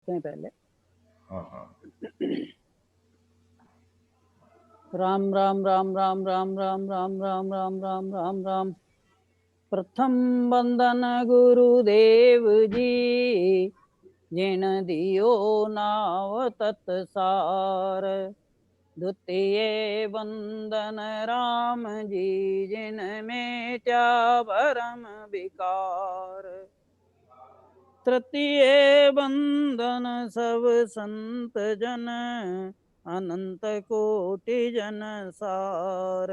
करते हैं पहले। हाँ हाँ। राम राम राम राम राम राम राम राम राम राम राम राम। प्रथम वंदन गुरुदेव जी, जिन दियो नाव तत्सार। द्वितीय वंदन राम जी, जिन मेट्या भरम विकार। तृतीय वंदन सब संत जन, अनंत कोटि जन सार।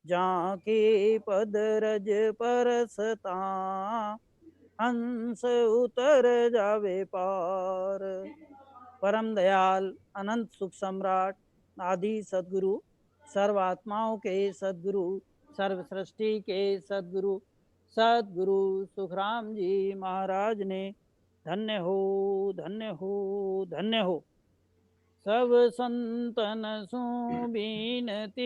जाकी पद रज परसता, हंस उतर जावे पार। परम दयाल अनंत सुख सम्राट आदि सदगुरु, सर्वात्माओं के सदगुरु, सर्व सृष्टि के सदगुरु, सदगुरु सुखराम जी महाराज ने धन्य हो धन्य हो धन्य हो। सब संतन सुबीनती,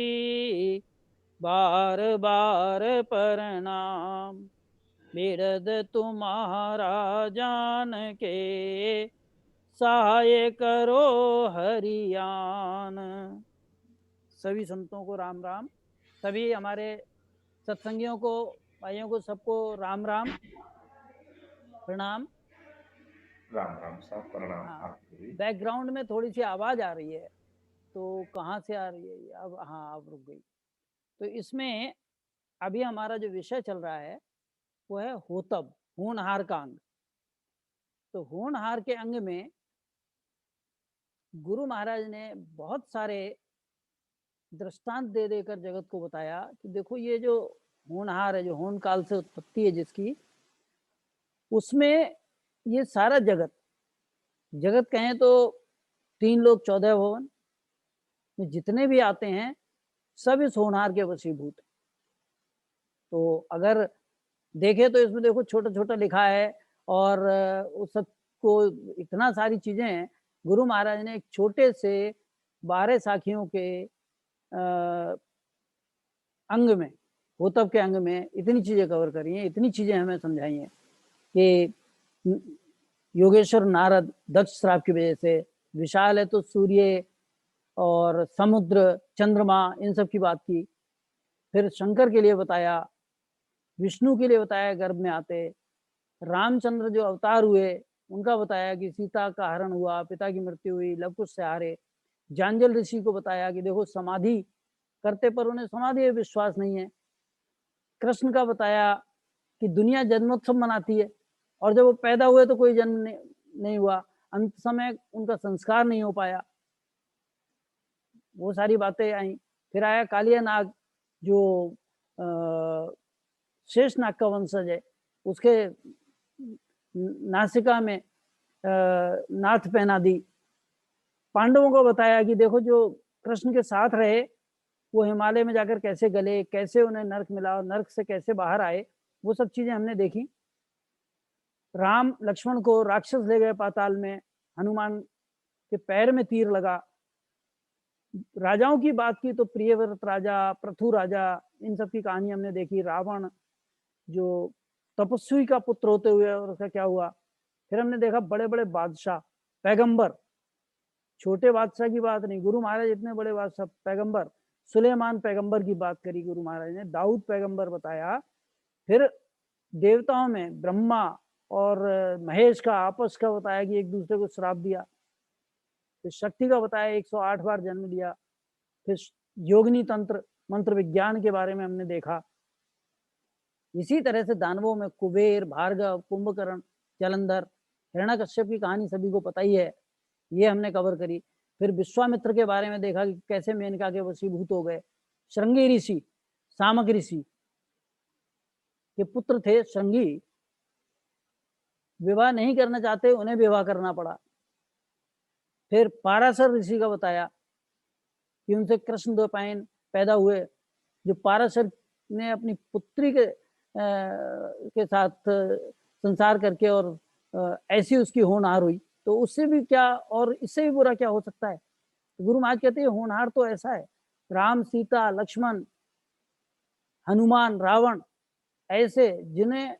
बार बार प्रणाम। बिरद तुम्हारा जान के, सहाय करो हरियान। सभी संतों को राम राम, सभी हमारे सत्संगियों को, भाइयों को, सबको राम राम, प्रणाम। राम राम साहब, प्रणाम हाँ, आपको भी। बैकग्राउंड में थोड़ी सी आवाज आ रही है, तो कहाँ से आ रही है ये? अब हाँ, अब रुक गई। तो इसमें अभी हमारा जो विषय चल रहा है वो है होतब, होनहार का अंग। तो होनहार के अंग में गुरु महाराज ने बहुत सारे दृष्टांत दे देकर जगत को बताया कि देखो ये जो होनहार है, जो होन काल से उत्पत्ति है जिसकी, उसमें ये सारा जगत, जगत कहें तो 3 लोग 14 भवन, जितने भी आते हैं सब इस होनहार के वशीभूत। तो अगर देखे तो इसमें देखो छोटा छोटा लिखा है, और उस सबको इतना सारी चीजें हैं। गुरु महाराज ने एक छोटे से 12 साखियों के अंग में, होतब के अंग में इतनी चीजें कवर करी हैं, इतनी चीजें हमें समझाई हैं कि योगेश्वर नारद दक्ष श्राप की वजह से, विशाल है तो सूर्य और समुद्र चंद्रमा, इन सब की बात की। फिर शंकर के लिए बताया, विष्णु के लिए बताया गर्भ में आते, रामचंद्र जो अवतार हुए उनका बताया कि सीता का हरण हुआ, पिता की मृत्यु हुई, लव कुश से हारे। जांजल ऋषि को बताया कि देखो समाधि करते पर उन्हें समाधि में विश्वास नहीं है। कृष्ण का बताया कि दुनिया जन्मोत्सव मनाती है, और जब वो पैदा हुए तो कोई जन्म नहीं हुआ, अंत समय उनका संस्कार नहीं हो पाया। वो सारी बातें आई। फिर आया कालिया नाग, जो शेष नाग का वंशज है, उसके नासिका में नाथ पहना दी। पांडवों को बताया कि देखो जो कृष्ण के साथ रहे वो हिमालय में जाकर कैसे गले, कैसे उन्हें नर्क मिला और नर्क से कैसे बाहर आए, वो सब चीजें हमने देखी। राम लक्ष्मण को राक्षस ले गए पाताल में, हनुमान के पैर में तीर लगा। राजाओं की बात की तो प्रियव्रत राजा, पृथु राजा, इन सब की कहानी हमने देखी। रावण जो तपस्वी का पुत्र होते हुए और उसका क्या हुआ। फिर हमने देखा बड़े बड़े बादशाह, पैगंबर, छोटे बादशाह की बात नहीं, गुरु महाराज इतने बड़े बादशाह, पैगंबर, सुलेमान पैगंबर की बात करी गुरु महाराज ने, दाऊद पैगंबर बताया। फिर देवताओं में ब्रह्मा और महेश का आपस का बताया कि एक दूसरे को श्राप दिया। फिर शक्ति का बताया 108 बार जन्म लिया। फिर योगिनी तंत्र, मंत्र विज्ञान के बारे में हमने देखा। इसी तरह से दानवों में कुबेर, भार्गव, कुंभकर्ण, जलंधर, हिरण्यकश्यप की कहानी सभी को पता ही है, ये हमने कवर करी। फिर विश्वामित्र के बारे में देखा कि कैसे मेनका के वशीभूत हो गए। श्रृंगी ऋषि, सामक ऋषि के पुत्र थे श्रृंगी, विवाह नहीं करना चाहते, उन्हें विवाह करना पड़ा। फिर पाराशर ऋषि का बताया कि उनसे कृष्ण द्वैपायन पैदा हुए, जो पाराशर ने अपनी पुत्री के साथ संसार करके और ऐसी उसकी होनहार हुई। तो उससे भी क्या, और इससे भी बुरा क्या हो सकता है। गुरु महाराज कहते हैं होनहार तो ऐसा है, राम, सीता, लक्ष्मण, हनुमान, रावण, ऐसे जिन्हें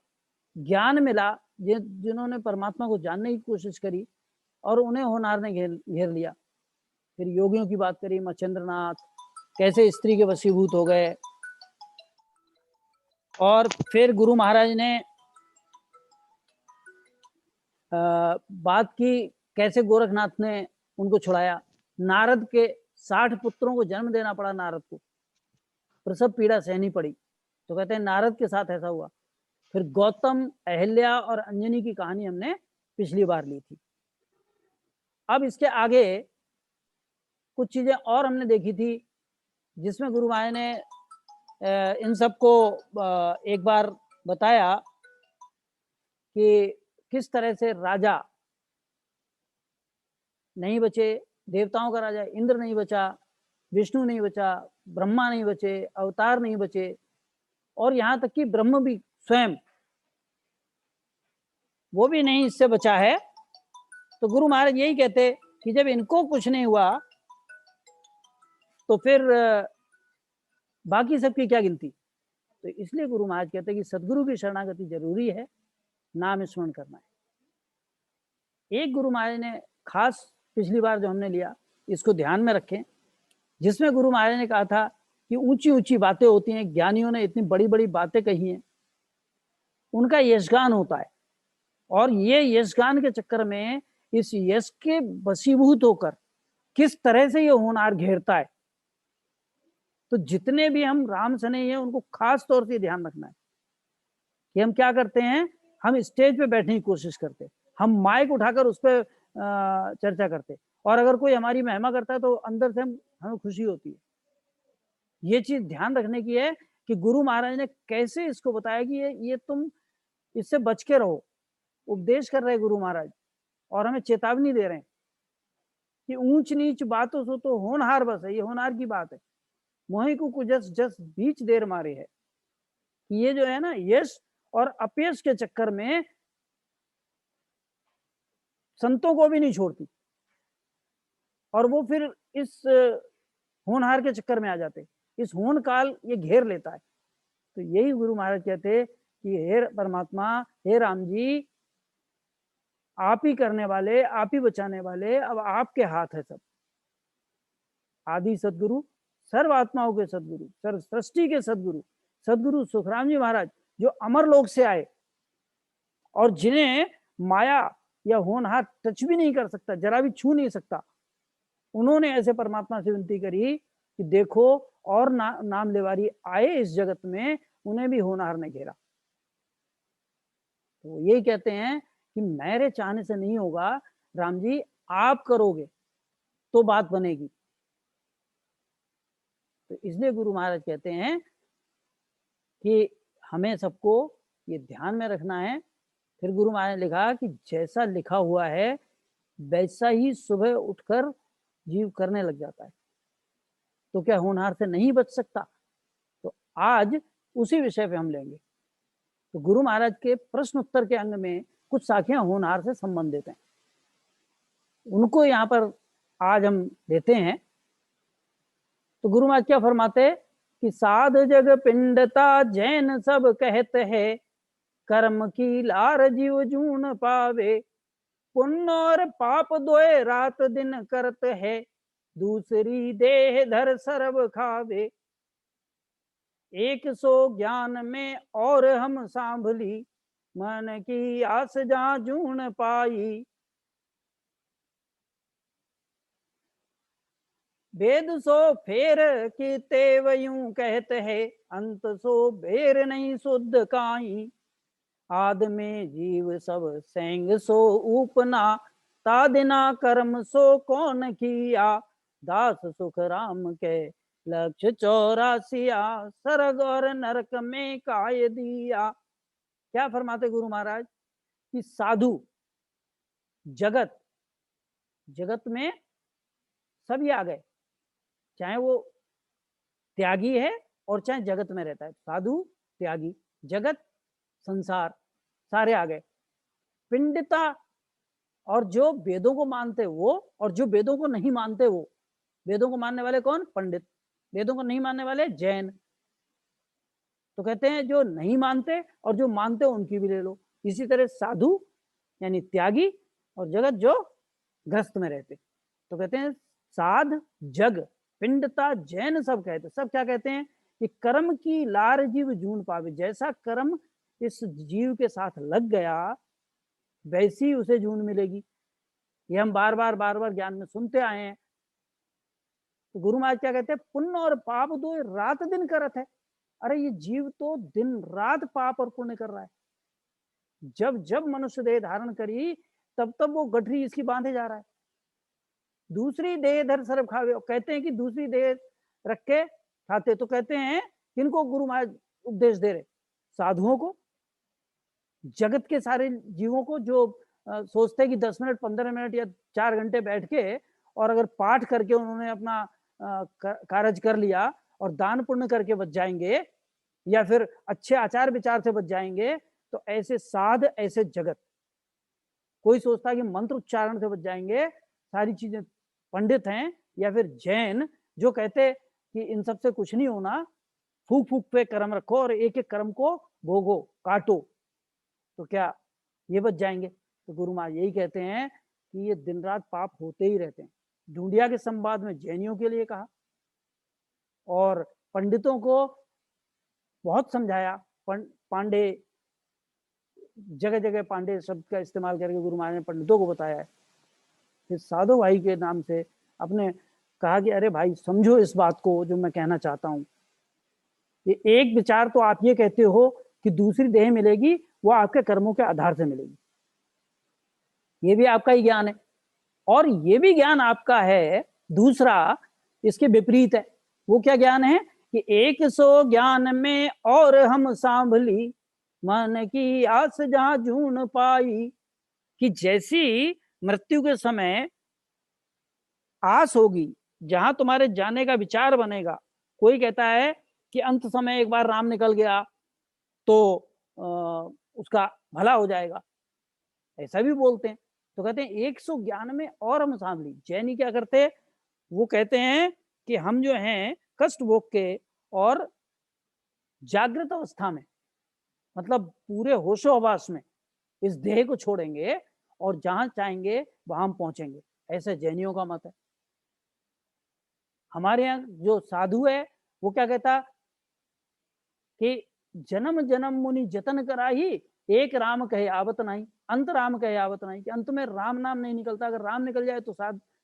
ज्ञान मिला, जिन्होंने परमात्मा को जानने की कोशिश करी, और उन्हें होनहार ने घेर घेर लिया। फिर योगियों की बात करी, मच्छिंद्रनाथ कैसे स्त्री के वशीभूत हो गए, और फिर गुरु महाराज ने बात की कैसे गोरखनाथ ने उनको छुड़ाया। नारद के 60 पुत्रों को जन्म देना पड़ा, नारद को प्रसव पीड़ा सहनी पड़ी, तो कहते हैं नारद के साथ ऐसा हुआ। फिर गौतम, अहिल्या और अंजनी की कहानी हमने पिछली बार ली थी। अब इसके आगे कुछ चीजें और हमने देखी थी, जिसमें गुरु महाराज ने इन सबको एक बार बताया कि किस तरह से राजा नहीं बचे, देवताओं का राजा इंद्र नहीं बचा, विष्णु नहीं बचा, ब्रह्मा नहीं बचे, अवतार नहीं बचे, और यहां तक कि ब्रह्म भी स्वयं वो भी नहीं इससे बचा है। तो गुरु महाराज यही कहते कि जब इनको कुछ नहीं हुआ तो फिर बाकी सबकी क्या गिनती। तो इसलिए गुरु महाराज कहते हैं कि सदगुरु की शरणागति जरूरी है, नाम स्मरण करना है। एक गुरु महाराज ने खास पिछली बार जो हमने लिया, इसको ध्यान में रखें, जिसमें गुरु महाराज ने कहा था कि ऊंची ऊंची बातें होती हैं, ज्ञानियों ने इतनी बड़ी बड़ी बातें कही हैं, उनका यशगान होता है, और ये यशगान के चक्कर में इस यश के वशीभूत होकर किस तरह से ये होनहार घेरता है। तो जितने भी हम राम सने हैं उनको खास तौर से ध्यान रखना है कि हम क्या करते हैं, हम स्टेज पे बैठने की कोशिश करते, हम माइक उठाकर उस पर चर्चा करते, और अगर कोई हमारी महिमा करता है तो अंदर से हमें खुशी होती है। ये चीज ध्यान रखने की है कि गुरु महाराज ने कैसे इसको बताया कि ये तुम इससे बच के रहो। उपदेश कर रहे गुरु महाराज और हमें चेतावनी दे रहे हैं कि ऊंच नीच बातों से तो होनहार बस है, ये होनहार की बात है। मोहि को कुजस जस बीच देर मारे है, ये जो है ना यश और अपयश के चक्कर में संतों को भी नहीं छोड़ती, और वो फिर इस होनहार के चक्कर में आ जाते, इस होन काल ये घेर लेता है। तो यही गुरु महाराज कहते कि हे परमात्मा, हे राम जी, आप ही करने वाले, आप ही बचाने वाले, अब आपके हाथ है सब। आदि सदगुरु, सर्व आत्माओं के सदगुरु, सर्व सृष्टि के सदगुरु, सदगुरु सुखराम जी महाराज, जो अमर लोक से आए और जिन्हें माया या होनहार टच भी नहीं कर सकता, जरा भी छू नहीं सकता, उन्होंने ऐसे परमात्मा से विनती करी कि देखो और नाम लेवारी आए इस जगत में, उन्हें भी होनहार ने घेरा। तो यही कहते हैं कि मेरे चाहने से नहीं होगा राम जी, आप करोगे तो बात बनेगी। तो इसलिए गुरु महाराज कहते हैं कि हमें सबको ये ध्यान में रखना है। फिर गुरु महाराज ने लिखा कि जैसा लिखा हुआ है वैसा ही सुबह उठकर जीव करने लग जाता है, तो क्या होनहार से नहीं बच सकता। तो आज उसी विषय पे हम लेंगे। तो गुरु महाराज के प्रश्न उत्तर के अंग में कुछ साखियां होनहार से संबंधित हैं, उनको यहाँ पर आज हम देते हैं। तो गुरु महाराज क्या फरमाते कि साध जग पिंडता जैन सब कहते हैं, कर्म की लार जीव जून पावे, पुण्य और पाप दोए रात दिन करत है, दूसरी देह धर सर्व खावे, एक सो ज्ञान में और हम सांभली, मन की आस जा जून पाई, वेद सो फेर की तेव यूं कहते है, अंत सो बेर नहीं शुद्ध काई, आद में जीव सब सेंग सो ऊपना, तादिना कर्म सो कौन किया, दास सुख राम के लक्ष्य 84, सरग और नरक में काय दिया। क्या फरमाते गुरु महाराज कि साधु जगत, जगत में सभी आ गए, चाहे वो त्यागी है और चाहे जगत में रहता है, साधु त्यागी जगत संसार सारे आ गए। पिंडिता, और जो वेदों को मानते वो और जो वेदों को नहीं मानते वो। वेदों को मानने वाले कौन? पंडित। वेदों को नहीं मानने वाले जैन। तो कहते हैं जो नहीं मानते और जो मानते उनकी भी ले लो। इसी तरह साधु यानी त्यागी और जगत जो ग्रस्त में रहते। तो कहते हैं साध जग पिंडता जैन सब कहते, सब क्या कहते हैं कि कर्म की लार जीव जून पावे, जैसा कर्म इस जीव के साथ लग गया वैसी उसे जून मिलेगी। ये हम बार बार ज्ञान में सुनते आए हैं। तो गुरु महाराज क्या कहते हैं, पुण्य और पाप दो रात दिन करत है। अरे ये जीव तो दिन रात पाप और पुण्य कर रहा है। जब जब मनुष्य देह धारण करी तब तब वो गठरी इसकी बांधे जा रहा है। दूसरी देह धर सर्व खावे, कहते हैं कि दूसरी देह रख के खाते। तो कहते हैं किनको गुरु महाराज उपदेश दे रहे, साधुओं को, जगत के सारे जीवों को जो सोचते हैं कि 10 मिनट 15 मिनट या 4 घंटे बैठ के और अगर पाठ करके उन्होंने अपना कार्य कर लिया और दान पुण्य करके बच जाएंगे या फिर अच्छे आचार विचार से बच जाएंगे, तो ऐसे साध ऐसे जगत, कोई सोचता है कि मंत्र उच्चारण से बच जाएंगे, सारी चीजें पंडित हैं, या फिर जैन जो कहते कि इन सब से कुछ नहीं होना, फूक फूक पे कर्म रखो और एक एक कर्म को भोगो काटो, तो क्या ये बच जाएंगे। तो गुरु महाराज यही कहते हैं कि ये दिन रात पाप होते ही रहते हैं। ढूंढिया के संवाद में जैनियों के लिए कहा और पंडितों को बहुत समझाया। पांडे, जगह जगह पांडे शब्द का इस्तेमाल करके गुरु महाराज ने पंडितों को बताया है। फिर साधु भाई के नाम से अपने कहा कि अरे भाई समझो इस बात को जो मैं कहना चाहता हूं। ये एक विचार तो आप ये कहते हो कि दूसरी देह मिलेगी, वो आपके कर्मों के आधार से मिलेगी, ये भी आपका ही ज्ञान है। और ये भी ज्ञान आपका है दूसरा, इसके विपरीत है। वो क्या ज्ञान है कि 100 ज्ञान में और हम सांभली, मन की आस जहां जून पाई, कि जैसी मृत्यु के समय आस होगी, जहां तुम्हारे जाने का विचार बनेगा। कोई कहता है कि अंत समय एक बार राम निकल गया तो उसका भला हो जाएगा, ऐसा भी बोलते हैं। तो कहते हैं 100 ज्ञान में और हम सांभली। जैनी क्या करते, वो कहते हैं कि हम जो हैं कष्ट भोग के और जागृत अवस्था में, मतलब पूरे होशो हवास में इस देह को छोड़ेंगे और जहां चाहेंगे वहां हम पहुंचेंगे, ऐसे जैनियों का मत है। हमारे यहाँ जो साधु है वो क्या कहता कि जन्म जन्म मुनि जतन कराही, एक राम कहे आवत नहीं, अंत राम कहे आवत नहीं, कि अंत में राम नाम नहीं निकलता, अगर राम निकल जाए तो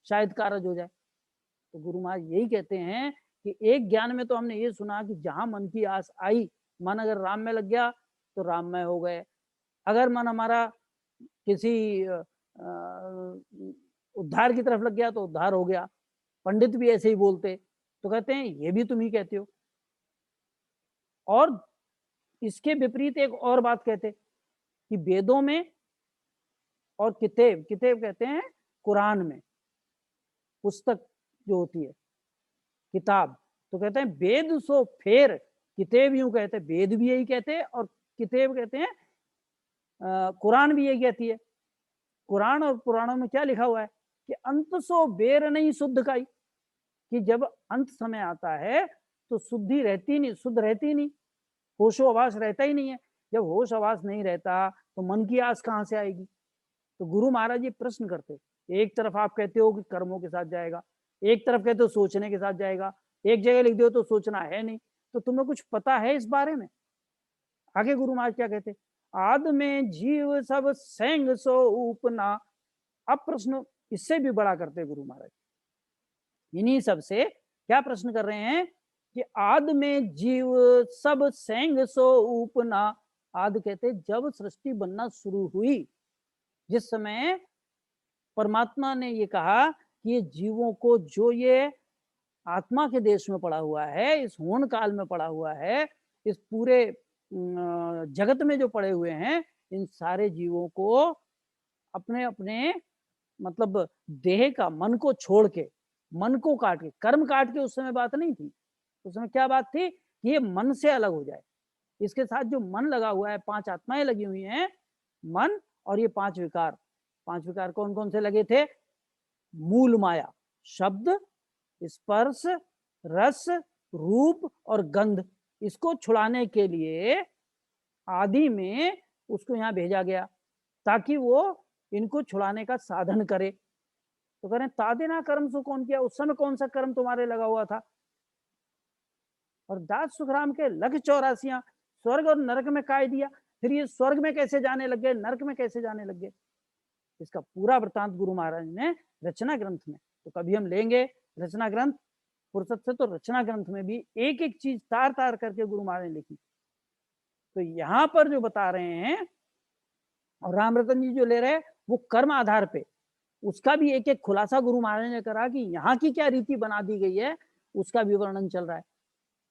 शायद कारज हो जाए। तो गुरु महाराज यही कहते हैं कि एक ज्ञान में तो हमने ये सुना कि जहां मन की आस आई, मन अगर राम में लग गया तो राममय हो गए, अगर मन हमारा किसी उद्धार की तरफ लग गया तो उद्धार हो गया। पंडित भी ऐसे ही बोलते। तो कहते हैं ये भी तुम ही कहते हो। और इसके विपरीत एक और बात कहते कि वेदों में और किताब, किताब कहते हैं कुरान में, पुस्तक जो होती है किताब, तो कहते हैं वेद सो फेर, किताब यूं कहते हैं, वेद भी यही कहते हैं और किताब कहते हैं, कुरान भी यही कहती है। कुरान और पुराणों में क्या लिखा हुआ है कि अंत सो बेर नहीं शुद्ध काई, कि जब अंत समय आता है तो शुद्धि रहती नहीं, शुद्ध रहती नहीं, होशो आवास रहता ही नहीं है। जब होश आवास नहीं रहता तो मन की आस कहां से आएगी। तो गुरु महाराज ये प्रश्न करते, एक तरफ आप कहते हो कि कर्मों के साथ जाएगा, एक तरफ कहते हो सोचने के साथ जाएगा, एक जगह लिख दो तो सोचना है नहीं, तो तुम्हें कुछ पता है इस बारे में। आगे गुरु महाराज क्या कहते, आद में जीव सब सेंग सो उपना। अब प्रश्न इससे भी बड़ा करते गुरु महाराज, इन्हीं सब से क्या प्रश्न कर रहे हैं कि आद में जीव सब सेंग सो उपना। आद कहते जब सृष्टि बनना शुरू हुई, जिस समय परमात्मा ने ये कहा कि ये जीवों को, जो ये आत्मा के देश में पड़ा हुआ है, इस होन काल में पड़ा हुआ है, इस पूरे जगत में जो पड़े हुए हैं, इन सारे जीवों को अपने अपने मतलब देह का, मन को छोड़ के, मन को काट के, कर्म काट के, उस समय बात नहीं थी। उस समय क्या बात थी कि ये मन से अलग हो जाए। इसके साथ जो मन लगा हुआ है, 5 आत्माएं लगी हुई हैं, मन और ये 5 विकार। 5 विकार कौन कौन से लगे थे, मूल माया, शब्द, स्पर्श, रस, रूप और गंध, इसको छुड़ाने के लिए आदि में उसको यहाँ भेजा गया ताकि वो इनको छुड़ाने का साधन करे। तो कह रहे हैं तादिना कर्म सु कौन किया, उस समय कौन सा कर्म तुम्हारे लगा हुआ था। और दास सुखराम के लख 84 स्वर्ग और नरक में काय दिया, फिर ये स्वर्ग में कैसे जाने लग गए, नरक में कैसे जाने लग गए। इसका पूरा वृतांत गुरु महाराज ने रचना ग्रंथ में, तो कभी हम लेंगे रचना ग्रंथ फुर्सत से, तो रचना ग्रंथ में भी एक एक चीज तार तार करके गुरु महाराज ने लिखी। तो यहाँ पर जो बता रहे हैं और राम रतन जी जो ले रहे हैं वो कर्म आधार पे, उसका भी एक एक खुलासा गुरु महाराज ने करा कि यहाँ की क्या रीति बना दी गई है, उसका भी वर्णन चल रहा है।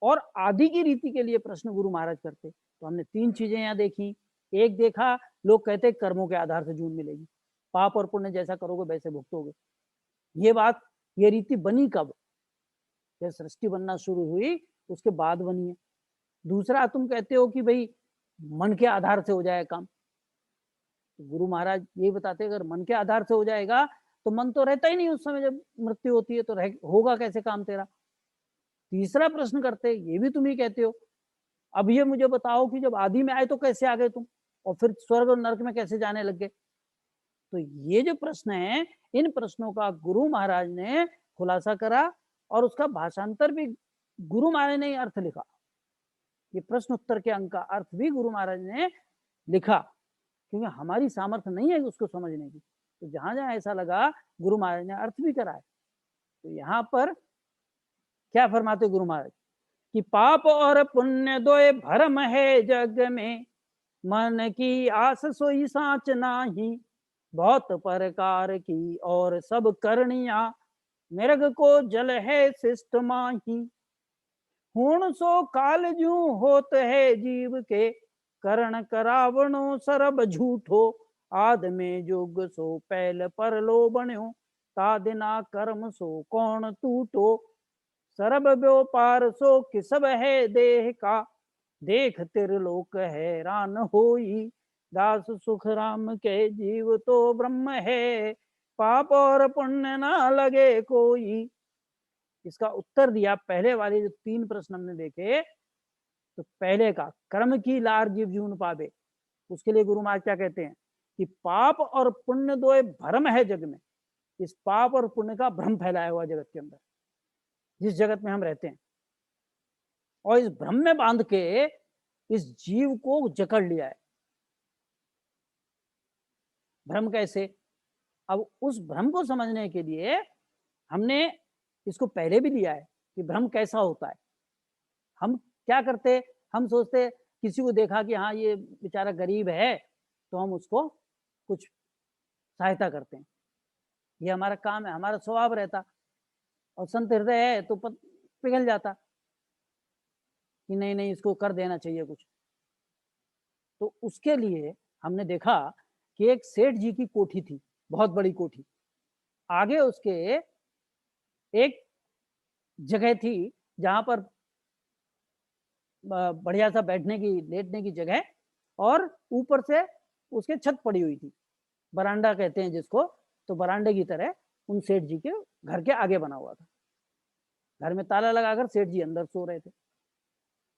और आदि की रीति के लिए प्रश्न गुरु महाराज करते। तो हमने 3 चीजें यहाँ देखी। एक देखा, लोग कहते कर्मों के आधार से जून मिलेगी, पाप और पुण्य जैसा करोगे वैसे भुगतोगे। ये बात, ये रीति बनी कब, जब सृष्टि बनना शुरू हुई उसके बाद बनी है। दूसरा, तुम कहते हो कि भाई मन के आधार से हो जाए काम, तो गुरु महाराज ये बताते अगर मन के आधार से हो जाएगा तो मन तो रहता ही नहीं उस समय जब मृत्यु होती है, तो होगा कैसे काम तेरा। तीसरा प्रश्न करते, ये भी तुम ही कहते हो, अब ये मुझे बताओ कि जब आदि में आए तो कैसे आ गए तुम, और फिर स्वर्ग और नरक में कैसे जाने लग गए। तो ये जो प्रश्न है, इन प्रश्नों का गुरु महाराज ने खुलासा करा और उसका भाषांतर भी गुरु महाराज ने अर्थ लिखा। ये प्रश्न उत्तर के अंक का अर्थ भी गुरु महाराज ने लिखा, क्योंकि हमारी सामर्थ्य नहीं है उसको समझने की। तो जहां जहां ऐसा लगा गुरु महाराज ने अर्थ भी कराए। तो यहाँ पर क्या फरमाते गुरु महाराज कि पाप और पुण्य दोए भरम है जग में, मन की आस सोई साच नाही, बहुत प्रकार की और सब करनिया, मृग को जल है शिष्ट माही। हुण सो काल जू होत है जीव के, करण करावणो सरब झूठो, आद में जुग सो पहल पर लो बण्यो, तादिना कर्म सो कौन टूटो, सरब व्योपार सो किसब है देह का, देख त्रिलोक हैरान होई, दास सुख राम के जीव तो ब्रह्म है, पाप और पुण्य ना लगे कोई। इसका उत्तर दिया, पहले वाले जो 3 प्रश्न हमने देखे, तो पहले का कर्म की लार जीव जून पावे, उसके लिए गुरु महाराज क्या कहते हैं कि पाप और पुण्य दो भ्रम है जग में। इस पाप और पुण्य का भ्रम फैलाया हुआ जगत के अंदर, जिस जगत में हम रहते हैं, और इस भ्रम में बांध के इस जीव को जकड़ लिया है। भ्रम कैसे, अब उस भ्रम को समझने के लिए हमने इसको पहले भी लिया है कि भ्रम कैसा होता है। हम क्या करते, हम सोचते किसी को देखा कि हाँ ये बेचारा गरीब है, तो हम उसको कुछ सहायता करते हैं, ये हमारा काम है, हमारा स्वभाव रहता। और संत हृदय है तो पिघल जाता कि नहीं नहीं इसको कर देना चाहिए कुछ। तो उसके लिए हमने देखा कि एक सेठ जी की कोठी थी, बहुत बड़ी कोठी, आगे उसके एक जगह थी जहां पर बढ़िया सा बैठने की लेटने की जगह, और ऊपर से उसके छत पड़ी हुई थी, बरांडा कहते हैं जिसको। तो बरांडे की तरह उन सेठ जी के घर के आगे बना हुआ था। घर में ताला लगाकर सेठ जी अंदर सो रहे थे,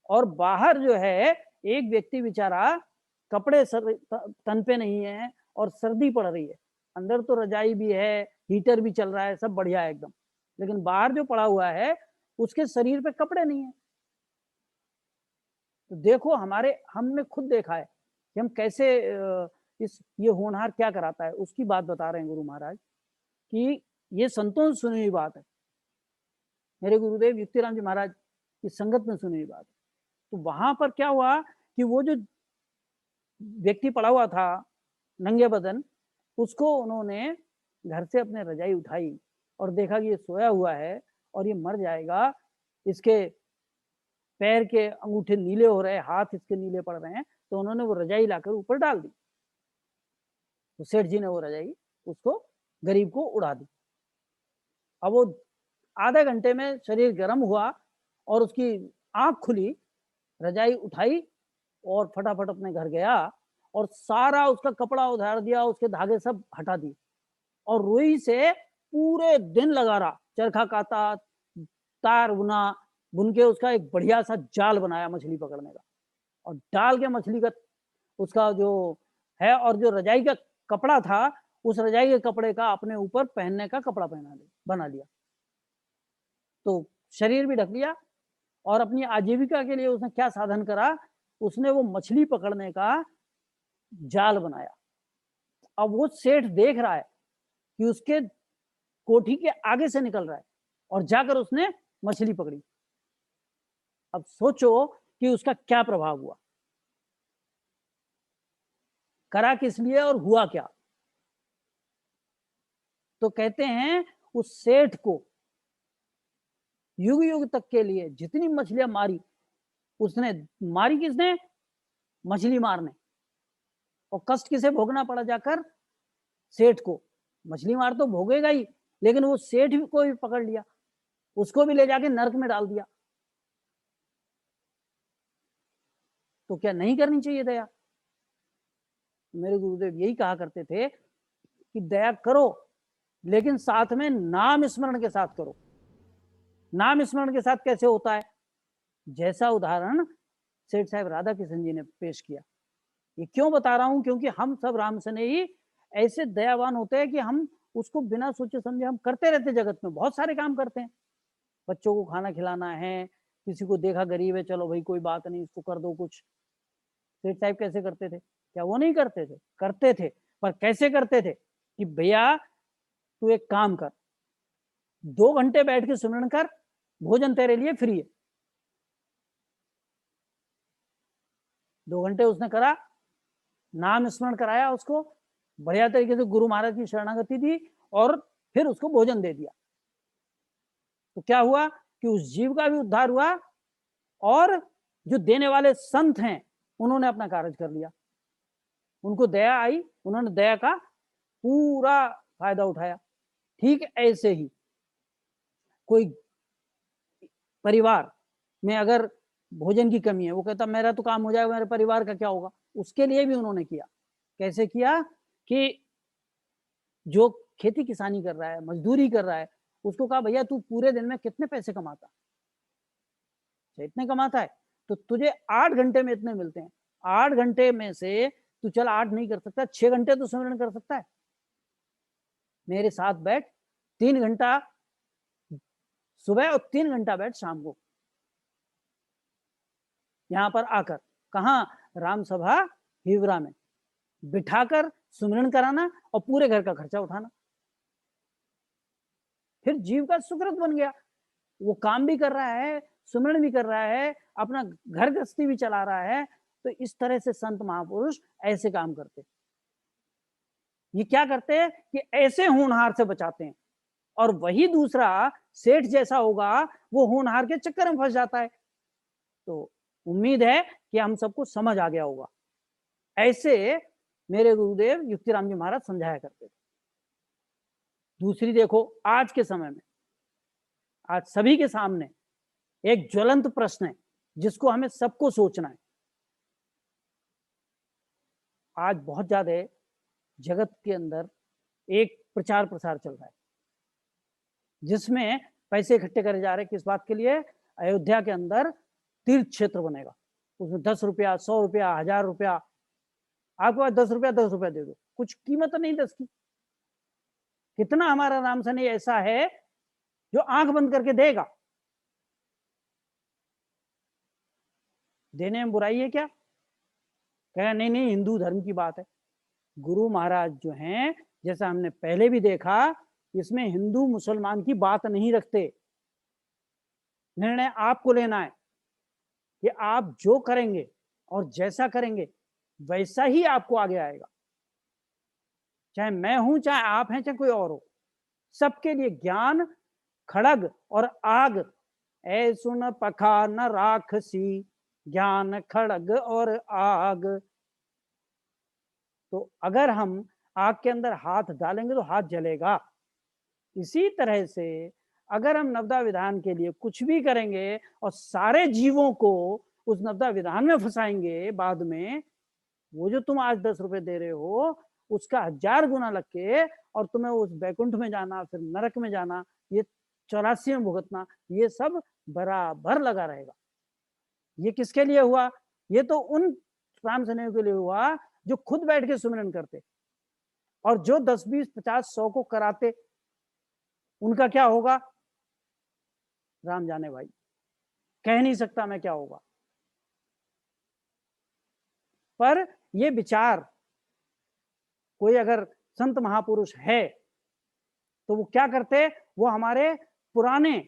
और बाहर जो है एक व्यक्ति बेचारा, कपड़े तन पे नहीं है और सर्दी पड़ रही है, अंदर तो रजाई भी है, हीटर भी चल रहा है, सब बढ़िया है एकदम, लेकिन बाहर जो पड़ा हुआ है उसके शरीर पे कपड़े नहीं है। तो देखो हमने खुद देखा है कि हम कैसे ये होनहार क्या कराता है, उसकी बात बता रहे हैं गुरु महाराज कि ये संतों से सुनी हुई बात है, मेरे गुरुदेव युक्तिराम जी महाराज की संगत में सुनी हुई बात है। तो वहां पर क्या हुआ कि वो जो व्यक्ति पड़ा हुआ था नंगे बदन, उसको उन्होंने घर से अपने रजाई उठाई और देखा कि ये सोया हुआ है और ये मर जाएगा, इसके पैर के अंगूठे नीले हो रहे हैं, हाथ इसके नीले पड़ रहे हैं, तो उन्होंने वो रजाई लाकर ऊपर डाल दी। तो सेठ जी ने वो रजाई उसको गरीब को उड़ा दी। अब वो आधे घंटे में शरीर गर्म हुआ और उसकी आंख खुली, रजाई उठाई और फटाफट अपने घर गया और सारा उसका कपड़ा उधार दिया, उसके धागे सब हटा दिए, और रुई से पूरे दिन लगा रहा, चरखा काता, तार बुन के उसका एक बढ़िया सा जाल बनाया मछली पकड़ने का, और डाल के मछली का उसका जो है, और जो रजाई का कपड़ा था उस रजाई के कपड़े का अपने ऊपर पहनने का कपड़ा बना लिया। तो शरीर भी ढक लिया और अपनी आजीविका के लिए उसने क्या साधन करा, उसने वो मछली पकड़ने का जाल बनाया। अब वो सेठ देख रहा है कि उसके कोठी के आगे से निकल रहा है और जाकर उसने मछली पकड़ी। अब सोचो कि उसका क्या प्रभाव हुआ, करा किस लिए और हुआ क्या। तो कहते हैं उस सेठ को युग युग तक के लिए जितनी मछलियां मारी, उसने मारी किसने, मछली मारने, और कष्ट किसे भोगना पड़ा जाकर, सेठ को। मछली मार तो भोगेगा ही, लेकिन वो सेठ को भी पकड़ लिया, उसको भी ले जाके नरक में डाल दिया। तो क्या नहीं करनी चाहिए दया? मेरे गुरुदेव यही कहा करते थे कि दया करो, लेकिन साथ में नाम स्मरण के साथ करो। नाम स्मरण के साथ कैसे होता है, जैसा उदाहरण सेठ साहब राधा किशन जी ने पेश किया। ये क्यों बता रहा हूं, क्योंकि हम सब राम सने ही ऐसे दयावान होते हैं कि हम उसको बिना सोचे समझे हम करते रहते, जगत में बहुत सारे काम करते हैं। बच्चों को खाना खिलाना है, किसी को देखा गरीब है, चलो भाई कोई बात नहीं, इसको कर दो कुछ। सेठ साहब कैसे करते थे? क्या वो नहीं करते थे? करते थे, पर कैसे करते थे कि भैया तू एक काम कर, 2 घंटे बैठ के सुमिरन कर, भोजन तेरे लिए फ्री है। 2 घंटे उसने करा, नाम स्मरण कराया उसको, बढ़िया तरीके से गुरु महाराज की शरणागति दी और फिर उसको भोजन दे दिया। तो क्या हुआ कि उस जीव का भी उद्धार हुआ और जो देने वाले संत हैं उन्होंने अपना कार्य कर लिया, उनको दया आई, उन्होंने दया का पूरा फायदा उठाया। ठीक ऐसे ही कोई परिवार में अगर भोजन की कमी है, वो कहता मेरा तो काम हो जाएगा, मेरे परिवार का क्या होगा, उसके लिए भी उन्होंने किया। कैसे किया कि जो खेती किसानी कर रहा है, मजदूरी कर रहा है, उसको कहा भैया तू पूरे दिन में कितने पैसे कमाता, इतने कमाता है तो तुझे 8 घंटे में इतने मिलते हैं, 8 घंटे में से तू चल 8 नहीं कर सकता, 6 घंटे तो सुमिरन कर सकता है, मेरे साथ बैठ, 3 घंटा सुबह और 3 घंटा बैठ शाम को, यहां पर आकर, कहा, राम सभा हिवरा में बिठाकर सुमिरन कराना और पूरे घर का खर्चा उठाना। फिर जीव का सुकृत बन गया, वो काम भी कर रहा है, सुमिरन भी कर रहा है, अपना घर गृहस्थी भी चला रहा है। तो इस तरह से संत महापुरुष ऐसे काम करते, ये क्या करते हैं कि ऐसे होनहार से बचाते हैं, और वही दूसरा सेठ जैसा होगा वो होनहार के चक्कर में फंस जाता है। तो उम्मीद है कि हम सबको समझ आ गया होगा। ऐसे मेरे गुरुदेव युक्तिराम जी महाराज समझाया करते थे। दूसरी देखो, आज के समय में, आज सभी के सामने एक ज्वलंत प्रश्न है जिसको हमें सबको सोचना है। आज बहुत ज्यादा जगत के अंदर एक प्रचार प्रसार चल रहा है जिसमें पैसे इकट्ठे करे जा रहे हैं। किस बात के लिए? अयोध्या के अंदर तीर्थ क्षेत्र बनेगा, उसमें 10 रुपया, 100 रुपया, 1000 रुपया, आपके पास 10 रुपया, 10 रुपया दे दो, कुछ कीमत नहीं 10 की। कितना हमारा राम सने ऐसा है जो आंख बंद करके देगा? देने में बुराई है क्या? कह नहीं नहीं, हिंदू धर्म की बात है। गुरु महाराज जो हैं, जैसा हमने पहले भी देखा, इसमें हिंदू मुसलमान की बात नहीं रखते। निर्णय आपको लेना है कि आप जो करेंगे और जैसा करेंगे वैसा ही आपको आगे आएगा। चाहे मैं हूं, चाहे आप हैं, चाहे कोई और हो, सबके लिए ज्ञान खड़ग और आग, ऐ सुन पखा न राखसी, ज्ञान खड़ग और आग। तो अगर हम आग के अंदर हाथ डालेंगे तो हाथ जलेगा। इसी तरह से अगर हम नवदा विधान के लिए कुछ भी करेंगे और सारे जीवों को उस नवदा विधान में फंसाएंगे, बाद में वो जो तुम आज 10 रुपए दे रहे हो उसका 1000 गुना लग के, और तुम्हें उस बैकुंठ में जाना, फिर नरक में जाना, ये 84 में भुगतना, ये सब बराबर लगा रहेगा। ये किसके लिए हुआ? ये तो उन राम सनेहियों के लिए हुआ जो खुद बैठ के सुमिरन करते, और जो 10, 20, 50, 100 को कराते, उनका क्या होगा? राम जाने भाई, कह नहीं सकता मैं क्या होगा। पर ये विचार कोई अगर संत महापुरुष है, तो वो क्या करते? वो हमारे पुराने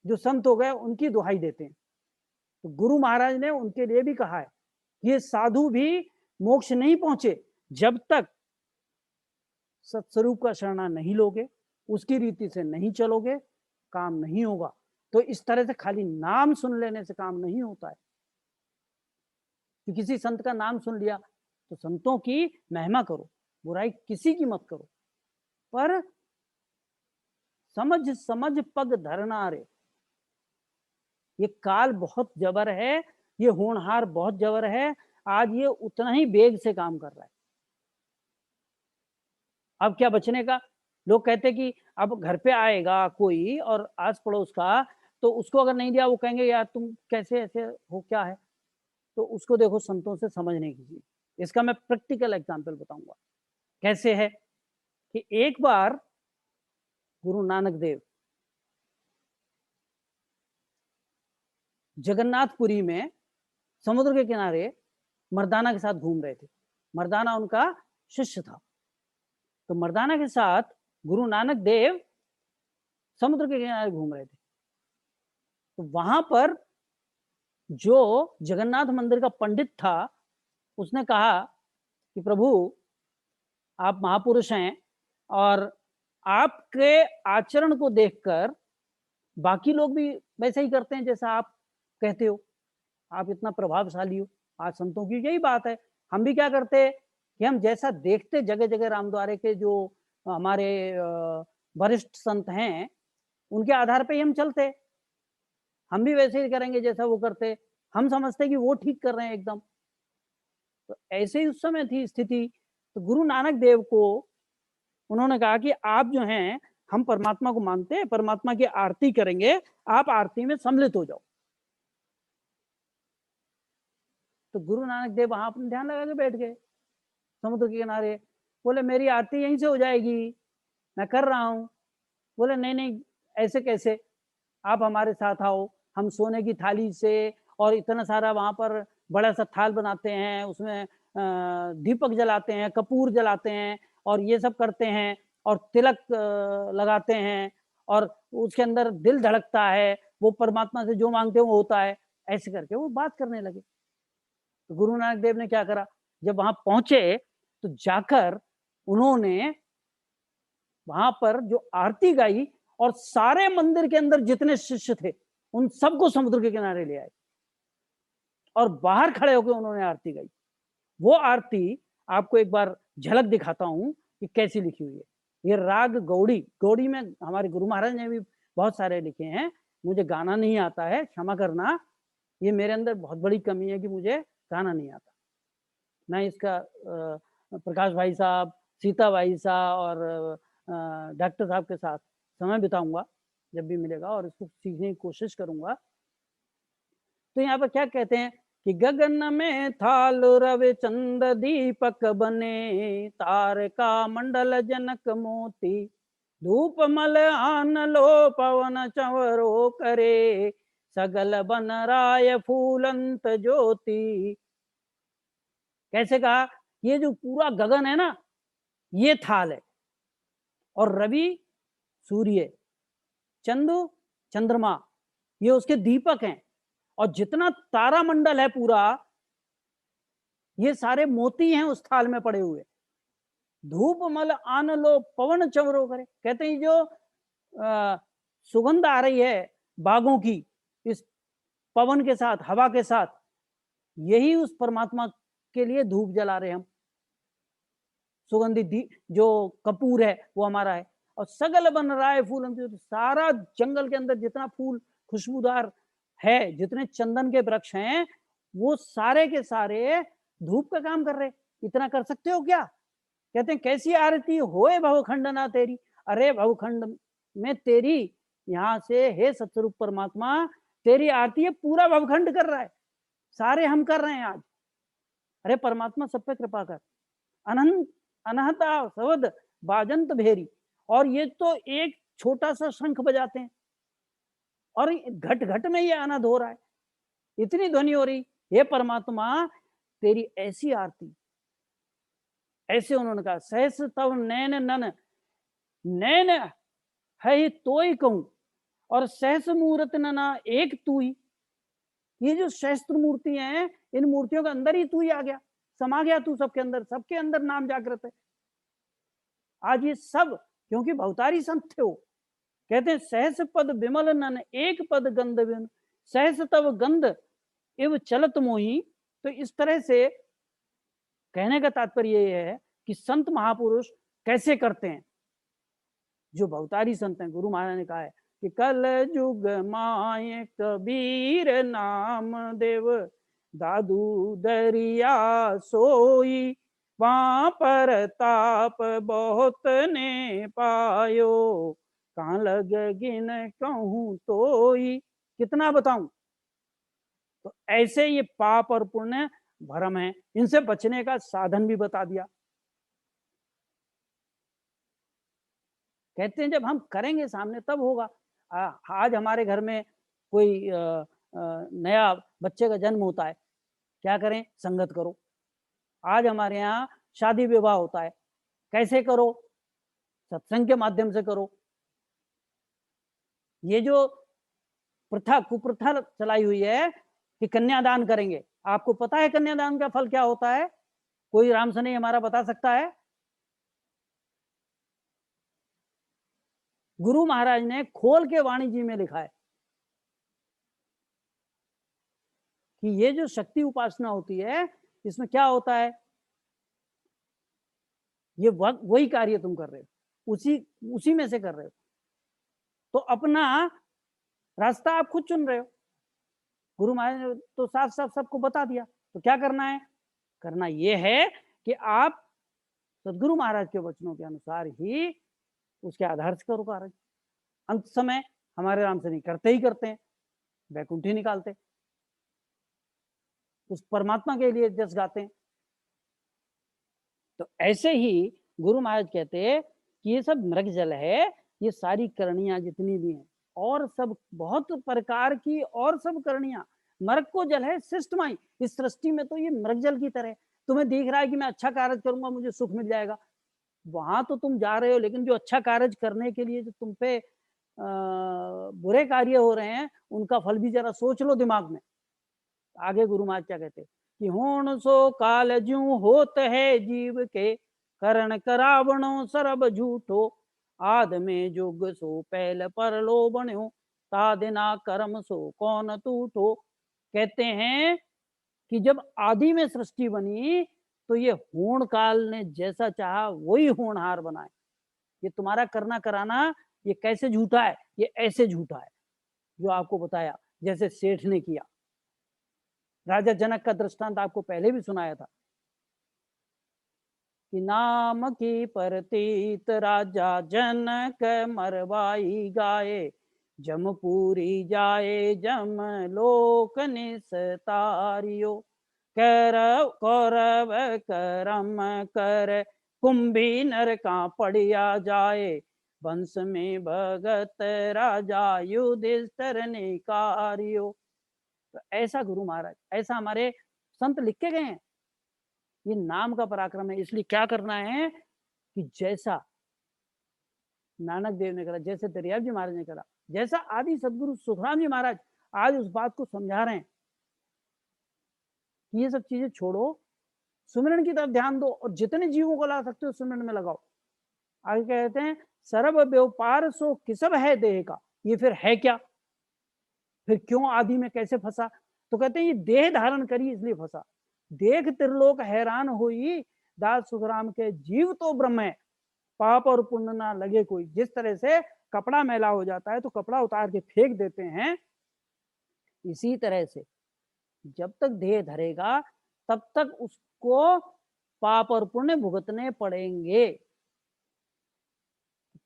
जो संत हो गए उनकी दुहाई देते हैं। तो गुरु महाराज ने उनके लिए भी कहा है, ये साधु भी मोक्ष नहीं पहुंचे जब तक सत्स्वरूप का शरणा नहीं लोगे, उसकी रीति से नहीं चलोगे, काम नहीं होगा। तो इस तरह से खाली नाम सुन लेने से काम नहीं होता है कि किसी संत का नाम सुन लिया तो संतों की महिमा करो, बुराई किसी की मत करो, पर समझ समझ पग धरना रे। ये काल बहुत जबर है, ये होनहार बहुत जबर है, आज ये उतना ही वेग से काम कर रहा है। अब क्या बचने का? लोग कहते कि अब घर पे आएगा कोई और आस पड़ोस का, तो उसको अगर नहीं दिया वो कहेंगे यार तुम कैसे ऐसे हो, क्या है? तो उसको देखो संतों से समझने की चीज। इसका मैं प्रैक्टिकल एग्जांपल बताऊंगा कैसे है कि एक बार गुरु नानक देव जगन्नाथपुरी में समुद्र के किनारे मर्दाना के साथ घूम रहे थे। मर्दाना उनका शिष्य था। तो मर्दाना के साथ गुरु नानक देव समुद्र के किनारे घूम रहे थे। तो वहां पर जो जगन्नाथ मंदिर का पंडित था, उसने कहा कि प्रभु आप महापुरुष हैं और आपके आचरण को देखकर बाकी लोग भी वैसे ही करते हैं जैसा आप कहते हो, आप इतना प्रभावशाली हो। आज संतों की यही बात है, हम भी क्या करते हैं कि हम जैसा देखते जगह जगह रामद्वारे के जो हमारे वरिष्ठ संत हैं उनके आधार पे ही हम चलते, हम भी वैसे ही करेंगे जैसा वो करते। हम समझते कि वो ठीक कर रहे हैं एकदम। तो ऐसे ही उस समय थी स्थिति। तो गुरु नानक देव को उन्होंने कहा कि आप जो हैं, हम परमात्मा को मानते हैं, परमात्मा की आरती करेंगे, आप आरती में सम्मिलित हो जाओ। तो गुरु नानक देव वहां अपने ध्यान लगा के बैठ गए समुद्र के किनारे। बोले मेरी आरती यहीं से हो जाएगी, मैं कर रहा हूं। बोले नहीं नहीं, ऐसे कैसे, आप हमारे साथ आओ, हम सोने की थाली से और इतना सारा वहां पर बड़ा सा थाल बनाते हैं, उसमें दीपक जलाते हैं, कपूर जलाते हैं और ये सब करते हैं और तिलक लगाते हैं और उसके अंदर दिल धड़कता है, वो परमात्मा से जो मांगते हैं वो होता है। ऐसे करके वो बात करने लगे। तो गुरु नानक देव ने क्या करा, जब वहां पहुंचे तो जाकर उन्होंने वहां पर जो आरती गाई और सारे मंदिर के अंदर जितने शिष्य थे उन सबको समुद्र के किनारे ले आए और बाहर खड़े होकर उन्होंने आरती गाई। वो आरती आपको एक बार झलक दिखाता हूं कि कैसी लिखी हुई है। ये राग गौड़ी, गौड़ी में हमारे गुरु महाराज ने भी बहुत सारे लिखे हैं, मुझे गाना नहीं आता है, क्षमा करना, ये मेरे अंदर बहुत बड़ी कमी है कि मुझे गाना नहीं आता। मैं इसका प्रकाश भाई साहब, सीता भाई साहब और डॉक्टर साहब के साथ समय बिताऊंगा जब भी मिलेगा और इसको सीखने की कोशिश करूंगा। तो यहाँ पर क्या कहते हैं कि गगन में थाल रवि चंद दीपक बने, तारका मंडल जनक मोती, धूप मल आन लो पवन चंवरो करे, सगल बन राय फूलंत ज्योति। कैसे कहा, ये जो पूरा गगन है ना, ये थाल है और रवि सूर्य, चंदु चंद्रमा, ये उसके दीपक हैं और जितना तारामंडल है पूरा, ये सारे मोती हैं उस थाल में पड़े हुए। धूप मल आन लो पवन चंवरो करे, कहते हैं जो सुगंध आ रही है बागों की इस पवन के साथ, हवा के साथ, यही उस परमात्मा के लिए धूप जला रहे हम। सुगंधित जो कपूर है वो हमारा है। और सगल बन रहा है फूल, सारा जंगल के अंदर जितना फूल खुशबूदार है, जितने चंदन के वृक्ष हैं, वो सारे के सारे धूप का काम कर रहे। इतना कर सकते हो क्या? कहते हैं कैसी आरती होए भवखंडना तेरी। अरे भवखंड में तेरी, यहाँ से हे सतस्वरूप परमात्मा, तेरी आरती है, पूरा भवखंड कर रहा है, सारे हम कर रहे हैं आज। अरे परमात्मा सब पे कृपा कर, अनंत अनहता सवद बाजंत भेरी। और ये तो एक छोटा सा शंख बजाते हैं और घट घट में ये अनहद हो रहा है, इतनी ध्वनि हो रही। हे परमात्मा, तेरी ऐसी आरती, ऐसे उन्होंने कहा, सहस तव नैन नन, नैन है ही तो ही कहूं, और सहस मूर्त नना एक तू ही। ये जो शस्त्र मूर्ति हैं, इन मूर्तियों के अंदर ही तू ही आ गया, समा गया तू सबके अंदर, सबके अंदर नाम जागृत है। आज ये सब क्योंकि भवतारी संत थे वो। कहते हैं सहस पद विमल नन एक पद गंध बिन, सहस तव गंध इव चलत मोही। तो इस तरह से कहने का तात्पर्य ये है कि संत महापुरुष कैसे करते हैं। जो भवतारी संत हैं, गुरु महाराज ने कहा है कि कल जुग माए कबीर नाम देव, दादू दरिया सोई, वहां पर ताप बहुत ने पायो, कहाँ लग गिन कहूं तोई। कितना बताऊं। तो ऐसे ये पाप और पुण्य भ्रम है, इनसे बचने का साधन भी बता दिया। कहते हैं जब हम करेंगे सामने तब होगा। आज हमारे घर में कोई नया बच्चे का जन्म होता है, क्या करें, संगत करो। आज हमारे यहाँ शादी विवाह होता है, कैसे करो, सत्संग के माध्यम से करो। ये जो प्रथा कुप्रथा चलाई हुई है कि कन्यादान करेंगे, आपको पता है कन्यादान का फल क्या होता है? कोई राम से नहीं हमारा बता सकता है? गुरु महाराज ने खोल के वाणी जी में लिखा है कि ये जो शक्ति उपासना होती है, इसमें क्या होता है, ये वही कार्य तुम कर रहे हो, उसी में से कर रहे हो, तो अपना रास्ता आप खुद चुन रहे हो। गुरु महाराज ने तो साफ साफ सबको बता दिया। तो क्या करना है? करना ये है कि आप सदगुरु महाराज के वचनों के अनुसार ही उसके आधार से करो कार्य। अंत समय हमारे राम से नहीं, करते ही करते हैं, वैकुंठी निकालते, उस परमात्मा के लिए जस गाते हैं। तो ऐसे ही गुरु महाराज कहते हैं कि ये सब मृग जल है, ये सारी करणियां जितनी भी हैं, और सब बहुत प्रकार की और सब करणियां, मृग को जल है शिष्टमाई। इस सृष्टि में तो ये मृग जल की तरह, तुम्हें दिख रहा है कि मैं अच्छा कार्य करूंगा मुझे सुख मिल जाएगा, वहां तो तुम जा रहे हो, लेकिन जो अच्छा कार्य करने के लिए जो तुम पे बुरे कार्य हो रहे हैं, उनका फल भी जरा सोच लो दिमाग में। आगे गुरु महाराज क्या कहते कि होण सो काल ज्यों होत है जीव के, करण करावणो सरब झूठो, आद में जुग सो पहल पर लो बण्यो, तादिना कर्म सो कौन टूटो। कहते हैं कि जब आदि में सृष्टि बनी तो ये होण काल ने जैसा चाहा वही होनहार बनाए। ये तुम्हारा करना कराना ये कैसे झूठा है, ये ऐसे झूठा है जो आपको बताया, जैसे सेठ ने किया। राजा जनक का दृष्टांत आपको पहले भी सुनाया था कि नाम की परतीत राजा जनक मरवाई गाये, जमपुरी जाए जम लोक निस्तारियो, कौरव करम कर कुंभी नर का पड़िया जाए, वंश में भगत राजा युधिष्ठिर ने कारियो। तो ऐसा गुरु महाराज, ऐसा हमारे संत लिख के गए हैं। ये नाम का पराक्रम है। इसलिए क्या करना है कि जैसा नानक देव ने करा, जैसे दरियाव जी महाराज ने करा, जैसा आदि सदगुरु सुखराम जी महाराज आज उस बात को समझा रहे हैं कि ये सब चीजें छोड़ो, सुमिरन की तरफ ध्यान दो, और जितने जीवों को ला सकते हो सुमिरन में लगाओ। आगे कहते हैं सर्व व्यापार सो किसब है देह का। ये फिर है क्या, फिर क्यों आदि में कैसे फंसा? तो कहते हैं ये देह धारण करी इसलिए फंसा। देख त्रिलोक हैरान हुई, दास सुखराम के जीव तो ब्रह्म है, पाप और पुण्य ना लगे कोई। जिस तरह से कपड़ा मैला हो जाता है तो कपड़ा उतार के फेंक देते हैं, इसी तरह से जब तक देह धरेगा तब तक उसको पाप और पुण्य भुगतने पड़ेंगे।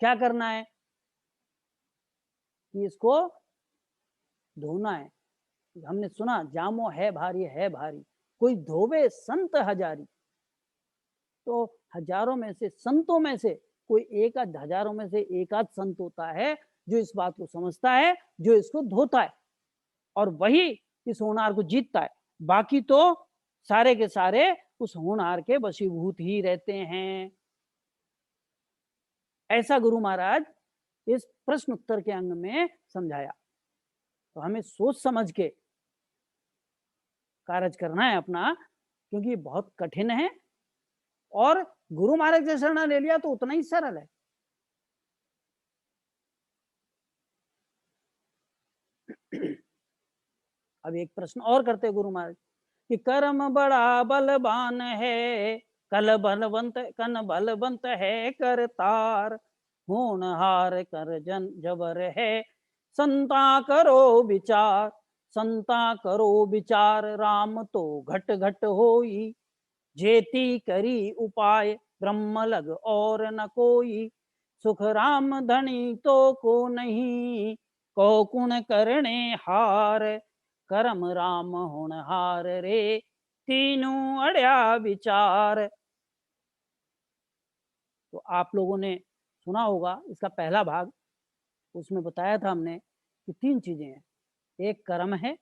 क्या करना है कि इसको धोना है। हमने सुना जामो है भारी, कोई धोवे संत हजारी। तो हजारों में से, संतों में से कोई एक आध, हजारों में से एक आध संत होता है जो इस बात को समझता है, जो इसको धोता है और वही इस होनहार को जीतता है। बाकी तो सारे के सारे उस होनहार के वशीभूत ही रहते हैं। ऐसा गुरु महाराज इस प्रश्न उत्तर के अंग में समझाया। तो हमें सोच समझ के कार्य करना है अपना, क्योंकि बहुत कठिन है और गुरु महाराज से शरण ले लिया तो उतना ही सरल है। अब एक प्रश्न और करते हैं गुरु महाराज कि कर्म बड़ा बलवान है, कन बलवंत है करतार, होनहार कर जन जबर है, संता करो विचार, संता करो विचार, राम तो घट घट होई, जेती करी उपाय, ब्रह्म लग और न कोई, सुख राम धनी तो को नहीं, को कुण करने हार, करम राम होनहार रे, तीनों अड़या विचार। तो आप लोगों ने सुना होगा इसका पहला भाग, उसमें बताया था हमने कि तीन चीजें हैं। एक कर्म है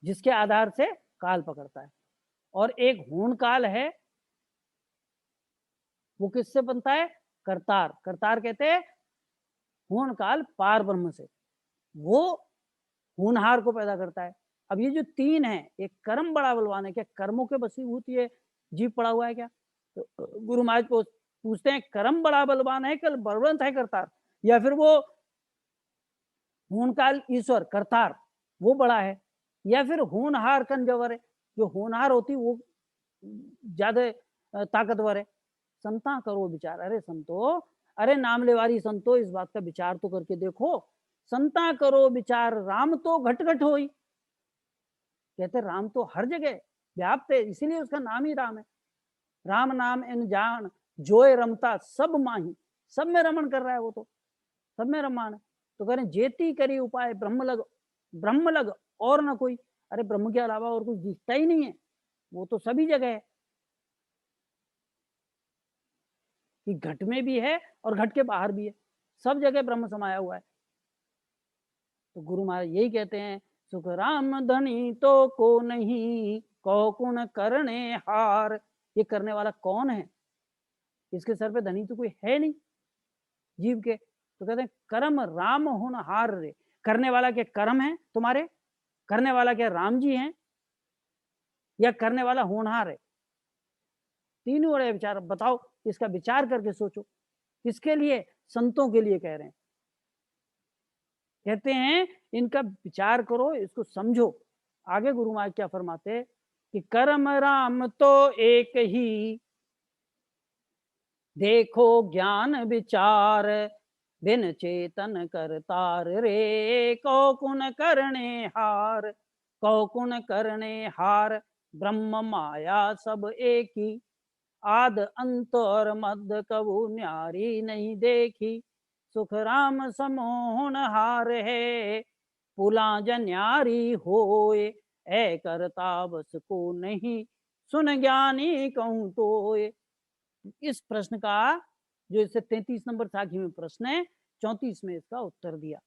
जिसके आधार से काल पकड़ता है, और एक होन काल है, वो किससे बनता है? करतार। करतार कहते हैं होन काल पार ब्रह्म से, वो होनहार को पैदा करता है। अब ये जो तीन है, एक कर्म बड़ा बलवान है, क्या कर्मों के वशीभूत ये जीव पड़ा हुआ है क्या? तो गुरु महाराज को पूछते हैं कर्म बड़ा बलवान है, कल बलवंत है करतार, या फिर वो होनकाल ईश्वर करतार वो बड़ा है, या फिर होनहार कंजवर है, जो होनहार होती वो ज्यादा ताकतवर है। संता करो विचार, अरे संतो, अरे नाम लेवारी संतो, इस बात का विचार तो करके देखो। संता करो विचार, राम तो घट घट होई। कहते राम तो हर जगह व्याप्त है, इसीलिए उसका नाम ही राम है। राम नाम इन जान, जोए रमता सब माही, सब में रमन कर रहा है वो तो, सब में रमान है। तो कह रहे जेती करी उपाय, ब्रह्म लग और ना कोई। अरे ब्रह्म के अलावा और कुछ दिखता ही नहीं है, वो तो सभी जगह है, कि घट में भी है और घट के बाहर भी है, सब जगह ब्रह्म समाया हुआ है। तो गुरु महाराज यही कहते हैं, सुख राम धनी तो को नहीं, कौ कुण करने हार। ये करने वाला कौन है? इसके सर पे धनी तो कोई है नहीं जीव के। तो कहते हैं कर्म राम होनहार रे। करने वाला क्या कर्म है तुम्हारे? करने वाला क्या राम जी हैं? या करने वाला होनहार है? तीनों बड़े विचार बताओ, इसका विचार करके सोचो। किसके लिए? संतों के लिए कह रहे हैं। कहते हैं इनका विचार करो, इसको समझो। आगे गुरु महाराज क्या फरमाते कि कर्म राम तो एक ही, देखो ज्ञान विचार, बिन चेतन करतार रे, कौ कुण करने हार, कौ कुण करने हार, ब्रह्म माया सब एक ही, आद अंत और मध्य कबू न्यारी नहीं देखी, सुख राम समोहन हार है, पुला जन्यारी होए, ऐ करता बस को नहीं, सुन ज्ञानी कहूं तो। इस प्रश्न का जो इससे 33 नंबर साखी में प्रश्न है, 34 में इसका उत्तर दिया।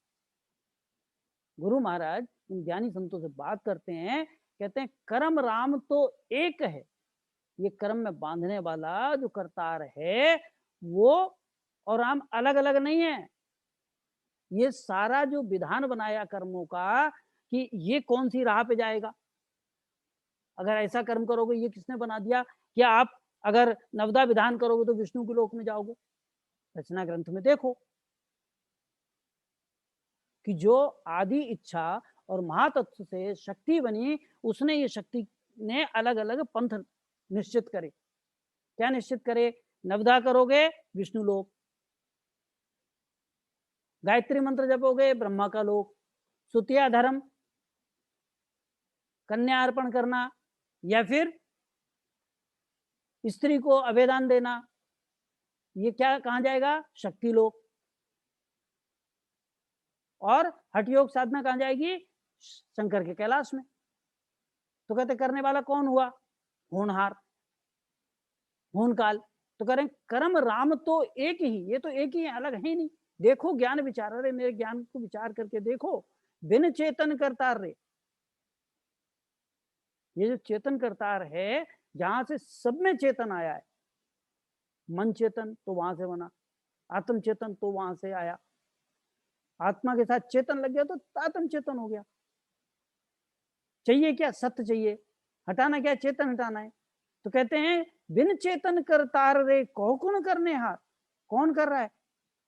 गुरु महाराज इन ज्ञानी संतों से बात करते हैं, कहते हैं कर्म राम तो एक है, ये कर्म में बांधने वाला जो करतार है वो और राम अलग अलग नहीं है। ये सारा जो विधान बनाया कर्मों का कि ये कौन सी राह पे जाएगा, अगर ऐसा कर्म करोगे, ये किसने बना दिया? क्या आप अगर नवदा विधान करोगे तो विष्णु के लोक में जाओगे? रचना ग्रंथ में देखो कि जो आदि इच्छा और महातत्व से शक्ति बनी, उसने ये शक्ति ने अलग अलग पंथ निश्चित करे। क्या निश्चित करे? नवदा करोगे विष्णु लोक, गायत्री मंत्र जपोगे ब्रह्मा का लोक, सुतिया धर्म, कन्या अर्पण करना, या फिर स्त्री को अभेदान देना, ये क्या कहाँ जाएगा? शक्ति लोक। और हठ योग साधना कहाँ जाएगी? शंकर के कैलाश में। तो कहते करने वाला कौन हुआ? होनहार, होन काल। तो कह रहे हैं कर्म राम तो एक ही, ये तो एक ही है, अलग है ही नहीं। देखो ज्ञान विचार, अरे मेरे ज्ञान को विचार करके देखो, बिन चेतन करतार रे, ये जो चेतन करतार है, जहां से सब में चेतन आया है, मन चेतन तो वहां से बना, आत्म चेतन तो वहां से आया, आत्मा के साथ चेतन लग गया तो आत्म चेतन हो गया। चाहिए क्या? सत्य चाहिए। हटाना क्या? चेतन हटाना है। तो कहते हैं बिन चेतन करतार रे कहो कुन करने हार। कौन कर रहा है?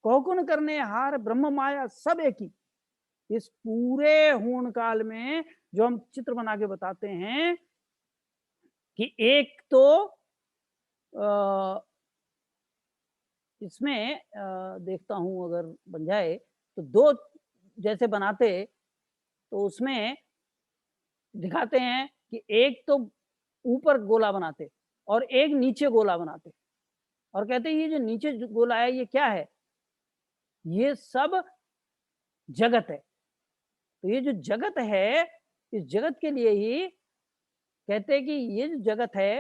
कहो कुन करने हार ब्रह्म माया सब एक ही। इस पूरे हूण काल में जो हम चित्र बना के बताते हैं कि एक तो इसमें देखता हूं अगर बन जाए तो दो जैसे बनाते, तो उसमें दिखाते हैं कि एक तो ऊपर गोला बनाते और एक नीचे गोला बनाते, और कहते हैं ये जो नीचे गोला है ये क्या है? ये सब जगत है। तो ये जो जगत है, इस जगत के लिए ही कहते हैं कि ये जो जगत है,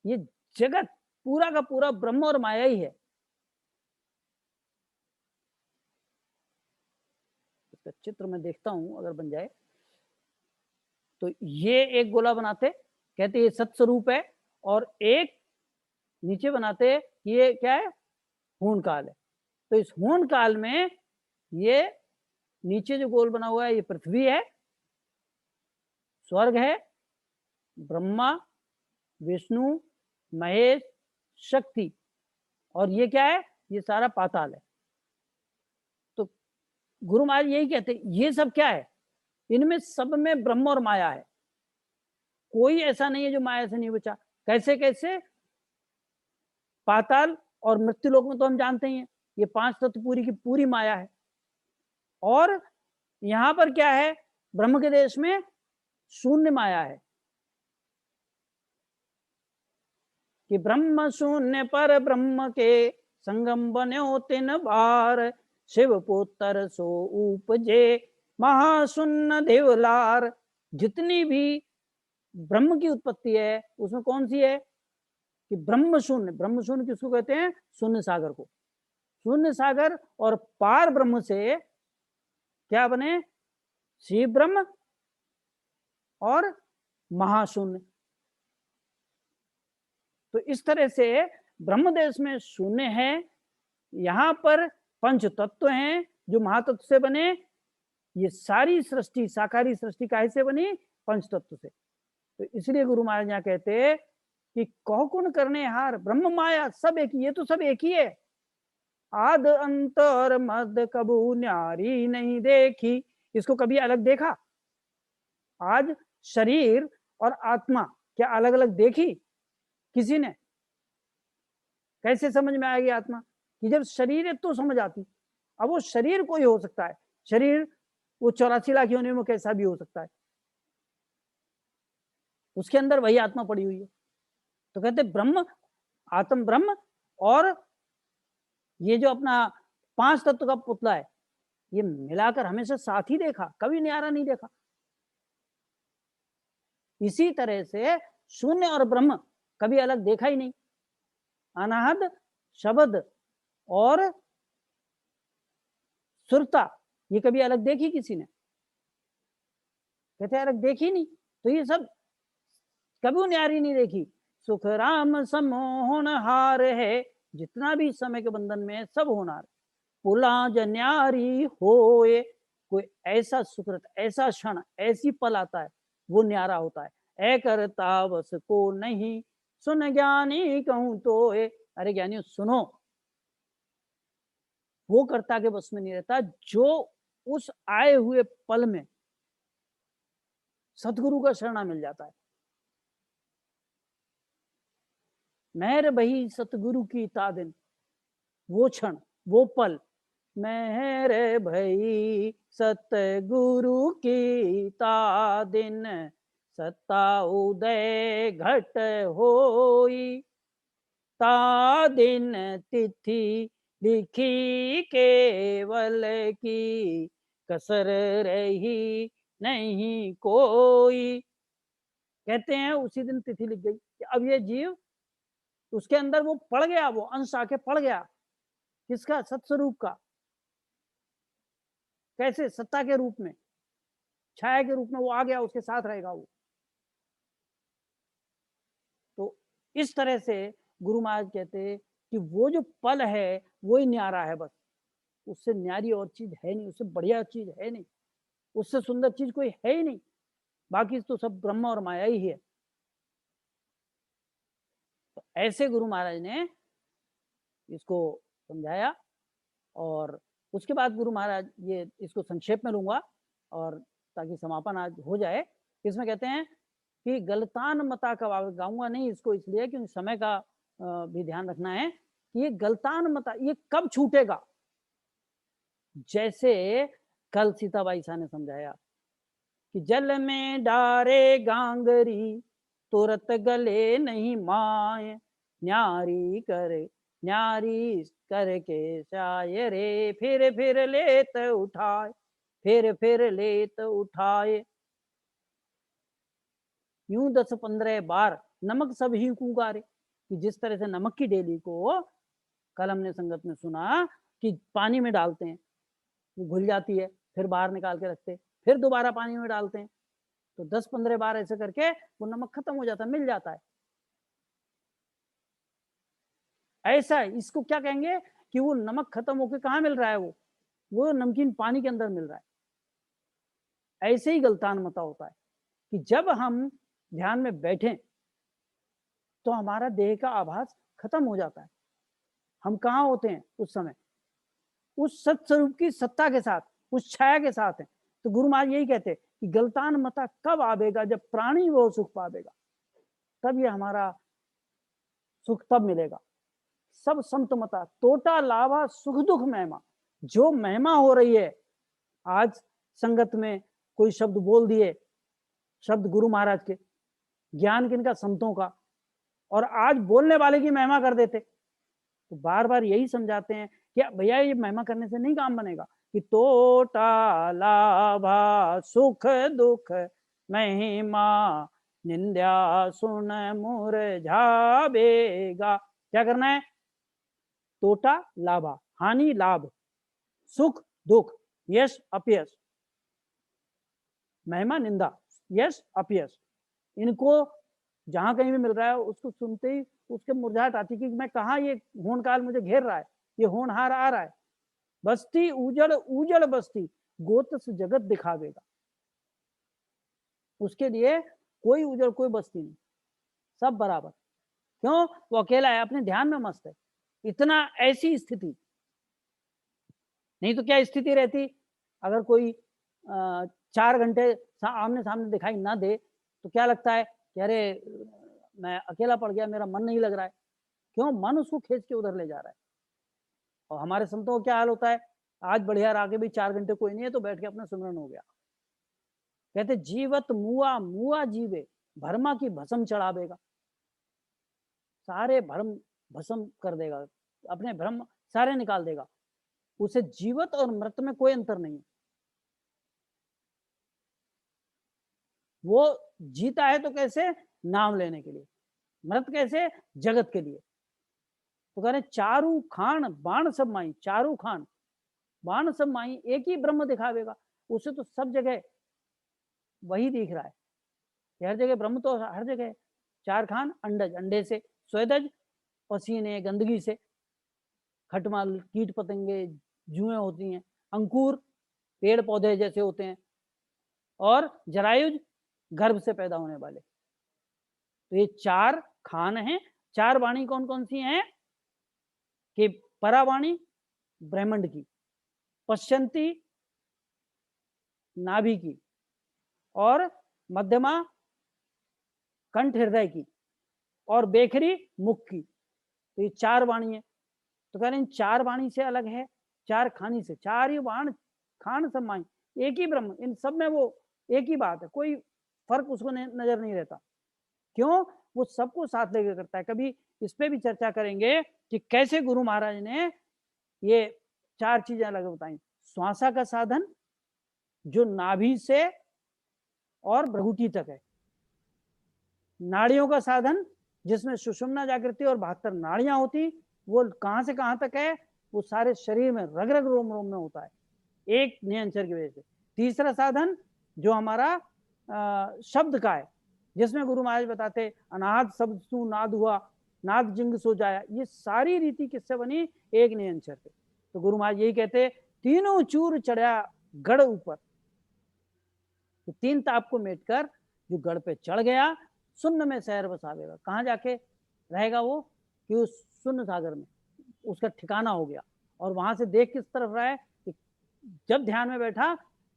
ये जगत पूरा का पूरा ब्रह्म और माया ही है। इसका चित्र मैं देखता हूं अगर बन जाए। तो ये एक गोला बनाते, कहते ये सत्स्वरूप है, और एक नीचे बनाते ये क्या है? हूण काल है। तो इस हूण काल में ये नीचे जो गोल बना हुआ है ये पृथ्वी है, स्वर्ग है, ब्रह्मा, विष्णु, महेश, शक्ति, और ये क्या है? ये सारा पाताल है। तो गुरु महाराज यही कहते हैं ये सब क्या है? इनमें सब में ब्रह्म और माया है, कोई ऐसा नहीं है जो माया से नहीं बचा। कैसे कैसे? पाताल और मृत्यु लोक में तो हम जानते ही हैं, ये 5 तत्व पूरी की पूरी माया है। और यहां पर क्या है? ब्रह्म के देश में शून्य माया है, कि ब्रह्म शून्य पर ब्रह्म के संगम बन्यो तिन बार, शिव पुत्र सो उपजे महाशून्य देवलार। जितनी भी ब्रह्म की उत्पत्ति है उसमें कौन सी है? कि ब्रह्म शून्य। ब्रह्म शून्य किसको कहते हैं? शून्य सागर को। शून्य सागर और पार ब्रह्म से क्या बने? शिव ब्रह्म और महाशून्य। तो इस तरह से ब्रह्म देश में शून्य है, यहां पर पंच तत्व हैं जो महातत्व से बने। ये सारी सृष्टि, साकारी सृष्टि काहे से बनी? पंच तत्व से। तो इसलिए गुरु महाराज यहाँ कहते कि कहो कुन करने हार ब्रह्म माया सब एक ही। ये तो सब एक ही है। आद अंत और मद कबू न्यारी नहीं देखी। इसको कभी अलग देखा? आज शरीर और आत्मा क्या अलग अलग देखी किसी ने? कैसे समझ में आएगी आत्मा? कि जब शरीर है तो समझ आती। अब वो शरीर कोई हो सकता है, शरीर वो 84 लाख योनियों में कैसा भी हो सकता है, उसके अंदर वही आत्मा पड़ी हुई है। तो कहते ब्रह्म, आत्म ब्रह्म, और ये जो अपना 5 तत्व का पुतला है, ये मिलाकर हमेशा साथ ही देखा, कभी न्यारा नहीं देखा। इसी तरह से शून्य और ब्रह्म कभी अलग देखा ही नहीं। अनाहद शब्द और सुरता ये कभी अलग देखी किसी ने? कहते अलग देखी नहीं। तो ये सब कभी न्यारी नहीं देखी। सुख राम समोहन हार है, जितना भी समय के बंधन में सब होनार। पुला जन्यारी होए, कोई ऐसा सुकृत, ऐसा क्षण, ऐसी पल आता है वो न्यारा होता है। ऐ करता बस को नहीं, सुन ज्ञानी कहूं तो अरे ज्ञानी सुनो, वो कर्ता के बस में नहीं रहता जो उस आए हुए पल में सतगुरु का शरणा मिल जाता है। मेहर बही सतगुरु की तादिन, वो क्षण, वो पल, मेहर भई सतगुरु की तादिन, सत्ता उदय घट होई, तादिन तिथि लिखी केवल की, कसर रही नहीं कोई। कहते हैं उसी दिन तिथि लिख गई, कि अब ये जीव, उसके अंदर वो पड़ गया, वो अंश आके पड़ गया, किसका? सत्स्वरूप का। कैसे? सत्ता के रूप में, छाया के रूप में वो आ गया, उसके साथ रहेगा वो। तो इस तरह से गुरु महाराज कहते कि वो जो पल है वो ही न्यारा है बस, उससे न्यारी और चीज है नहीं, उससे बढ़िया चीज है नहीं, उससे सुंदर चीज कोई है ही नहीं, बाकी तो सब ब्रह्म और माया ही है। तो ऐसे गुरु महाराज ने इसको समझाया। और उसके बाद गुरु महाराज, ये इसको संक्षेप में लूंगा और ताकि समापन आज हो जाए, इसमें कहते हैं कि गलतान मता कब आवे, गाऊंगा नहीं इसको इसलिए क्योंकि समय का भी ध्यान रखना है कि ये गलतान मता ये कब छूटेगा। जैसे कल सीताबाई शाह ने समझाया कि जल में डारे गांगरी तुरत गले नहीं माए, न्यारी करके शायरे फिर लेत उठाए, फिर लेत उठाए। यूं 10-15 बार नमक सब ही कुंगारे, कि जिस तरह से नमक की डेली को कल हमने संगत में सुना कि पानी में डालते हैं, वो घुल जाती है, फिर बाहर निकाल के रखते, फिर दोबारा पानी में डालते हैं, तो 10-15 बार ऐसे करके वो नमक खत्म हो जाता है, मिल जाता है। ऐसा इसको क्या कहेंगे कि वो नमक खत्म होकर कहाँ मिल रहा है, वो नमकीन पानी के अंदर मिल रहा है। ऐसे ही गलतान मता होता है कि जब हम ध्यान में बैठें तो हमारा देह का आभास खत्म हो जाता है। हम कहाँ होते हैं उस समय? उस सत्स्वरूप की सत्ता के साथ, उस छाया के साथ है। तो गुरु महाराज यही कहते कि गलतान मता कब आवेगा, जब प्राणी वो सुख पावेगा, तब ये हमारा सुख तब मिलेगा। सब संत मता तोटा लाभा सुख दुख महिमा, जो महिमा हो रही है आज संगत में, कोई शब्द बोल दिए, शब्द गुरु महाराज के, ज्ञान किनका? संतों का, और आज बोलने वाले की महिमा कर देते। तो बार बार यही समझाते हैं कि भैया ये महिमा करने से नहीं काम बनेगा, कि तोटा लाभा सुख दुख महिमा निंदा सुन मुरझावेगा। क्या करना है? तोटा लाभा, हानि लाभ, सुख दुख, यश अपयश, महिमा निंदा, यश अपयश, इनको जहां कहीं भी मिल रहा है उसको सुनते ही उसके मुरझाहट आती कि मैं कहा, ये होन काल मुझे घेर रहा है, ये होनहार आ रहा है। बस्ती उजड़ उजड़ बस्ती गोत से जगत दिखावेगा, उसके लिए कोई उजड़ कोई बस्ती नहीं, सब बराबर। क्यों? वो अकेला है, अपने ध्यान में मस्त है। इतना ऐसी स्थिति नहीं तो क्या स्थिति रहती अगर कोई 4 घंटे आमने सामने दिखाई ना दे तो क्या लगता है कि अरे मैं अकेला पड़ गया, मेरा मन नहीं लग रहा है। क्यों? मन उसको खींच के उधर ले जा रहा है। और हमारे संतों का क्या हाल होता है? आज बढ़िया आगे भी 4 घंटे कोई नहीं है तो बैठ के अपना सुमरन हो गया। कहते जीवत मुआ मुआ जीवे भरमा की भस्म चढ़ावेगा, सारे भ्रम भस्म कर देगा, अपने भ्रम सारे निकाल देगा। उसे जीवत और मृत में कोई अंतर नहीं है। वो जीता है तो कैसे? नाम लेने के लिए। मृत कैसे? जगत के लिए। तो कह रहे चारू खान बाण सब माई, चारू खान बाण सब माई, एक ही ब्रह्म दिखावेगा। उसे तो सब जगह वही दिख रहा है, हर जगह ब्रह्म तो हर जगह है। चार खान अंडज, अंडे से, स्वेदज पसीने गंदगी से, खटमल कीट पतंगे जुएं होती हैं, अंकुर पेड़ पौधे जैसे होते हैं, और जरायुज गर्भ से पैदा होने वाले। तो ये 4 खान हैं। 4 वाणी कौन कौन सी हैं? कि परावाणी ब्रह्मांड की, पश्चंती नाभि की, और मध्यमा कंठ हृदय की, और बेखरी मुख की। तो ये 4 वाणी है। तो कह रहे हैं 4 वाणी से अलग है, 4 खानी से। 4 ही वाण खान समाई, एक ही ब्रह्म, इन सब में वो एक ही बात है, कोई फर्क उसको नजर नहीं रहता। क्यों? वो सबको साथ लेकर करता है। कभी इस पे भी चर्चा करेंगे कि कैसे गुरु महाराज ने ये 4 चीजें अलग बताई। श्वासा का साधन जो नाभि से और भ्रगुटी तक है, नाड़ियों का साधन जिसमें सुषुम्ना जागृति और 72 नाड़ियां होती, वो कहां से कहां तक है, वो सारे शरीर में रग रग रोम रोम में होता है, एक नियंत्रण की वजह से। तीसरा साधन जो हमारा शब्द का है, जिसमें गुरु महाराज बताते अनाहत शब्द सु नाद हुआ, नाद जिंग सो जाया, ये सारी रीति किससे बनी, एक नियंत्रण से। तो गुरु महाराज यही कहते, तीनों चूर चढ़ा गढ़ ऊपर, तो तीन ताप को मेट कर जो गढ़ पे चढ़ गया, शून्य में शहर बसावेगा। कहाँ जाके रहेगा वो, कि उस शून्य सागर में उसका ठिकाना हो गया। और वहां से देख किस तरफ रहा है, कि जब ध्यान में बैठा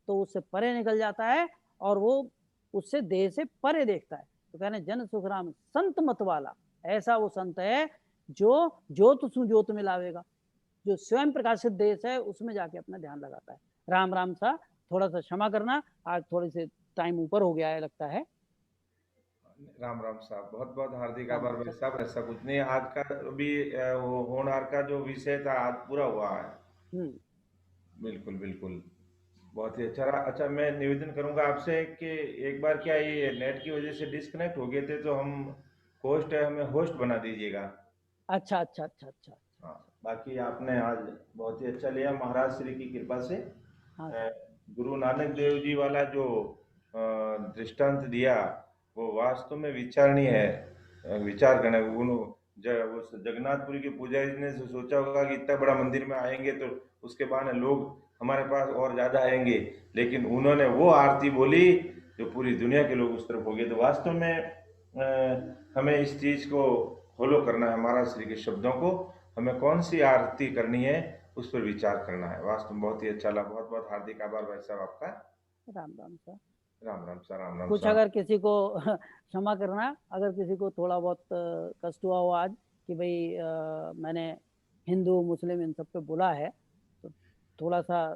तो उससे परे निकल जाता है, और वो उससे देह से परे देखता है। तो कहने जन सुखराम संत मत वाला, ऐसा वो संत है जो ज्योत सु ज्योत में लावेगा, जो स्वयं प्रकाशित देश है उसमें जाके अपना ध्यान लगाता है। राम राम सा, थोड़ा सा क्षमा करना, आज थोड़ी से टाइम ऊपर हो गया है लगता है। राम राम साहब, बहुत बहुत हार्दिक राम आभार राम भाई साहब। साहब। ऐसा कुछ नहीं, आज का अभी वो होनहार का जो विषय था आज पूरा हुआ है। हम्म, बिल्कुल बिल्कुल, बहुत ही अच्छा रहा। अच्छा, मैं निवेदन करूंगा आपसे कि एक बार क्या ये नेट की वजह से डिस्कनेक्ट हो गए थे, तो हम होस्ट है, हमें होस्ट बना दीजिएगा। अच्छा अच्छा अच्छा अच्छा। हाँ, बाकी आपने आज बहुत ही अच्छा लिया महाराज श्री की कृपा से। हाँ अ, सर। गुरु नानक देव जी वाला जो दृष्टांत दिया, वो वास्तव में विचारणीय है। विचार करना उस जगन्नाथपुरी के पुजारी ने सोचा होगा कि इतना बड़ा मंदिर में आएंगे तो उसके बाद लोग हमारे पास और ज्यादा आएंगे, लेकिन उन्होंने वो आरती बोली जो पूरी दुनिया के लोग उस तरफ हो गए। तो वास्तव में हमें इस चीज को फॉलो करना है, महाराज श्री के शब्दों को, हमें कौन सी आरती करनी है उस पर विचार करना है। वास्तव में बहुत ही अच्छा लगा। बहुत बहुत हार्दिक आभार भाई साहब आपका। राम राम सर। राम राम सर, राम राम कुछ साहब। अगर किसी को क्षमा करना, अगर किसी को थोड़ा बहुत कष्ट हुआ हो आज, कि भाई मैंने हिंदू मुस्लिम इन सब पे बोला है, तो थोड़ा सा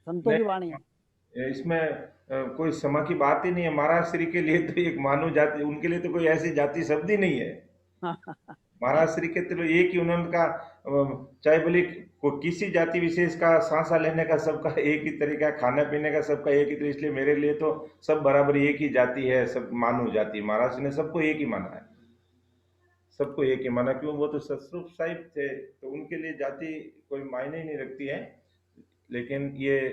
संतों की वाणी है। नहीं, इसमें कोई समा की बात ही नहीं है। महाराज श्री के लिए तो एक मानव जाति, उनके लिए तो कोई ऐसी जाति शब्द ही नहीं है। महाराज श्री के तो एक ही उन्होंने का चाहे बोले को किसी जाति विशेष का सांसा लेने का सबका एक ही तरीका है, खाने पीने का सबका एक ही। तो इसलिए मेरे लिए तो सब बराबर एक ही जाति है, सब मानव जाति। महाराज ने सबको एक ही माना है, सबको एक ही माना, क्यों, वो तो सतरूप साहिब थे, तो उनके लिए जाति कोई मायने ही नहीं रखती है। लेकिन ये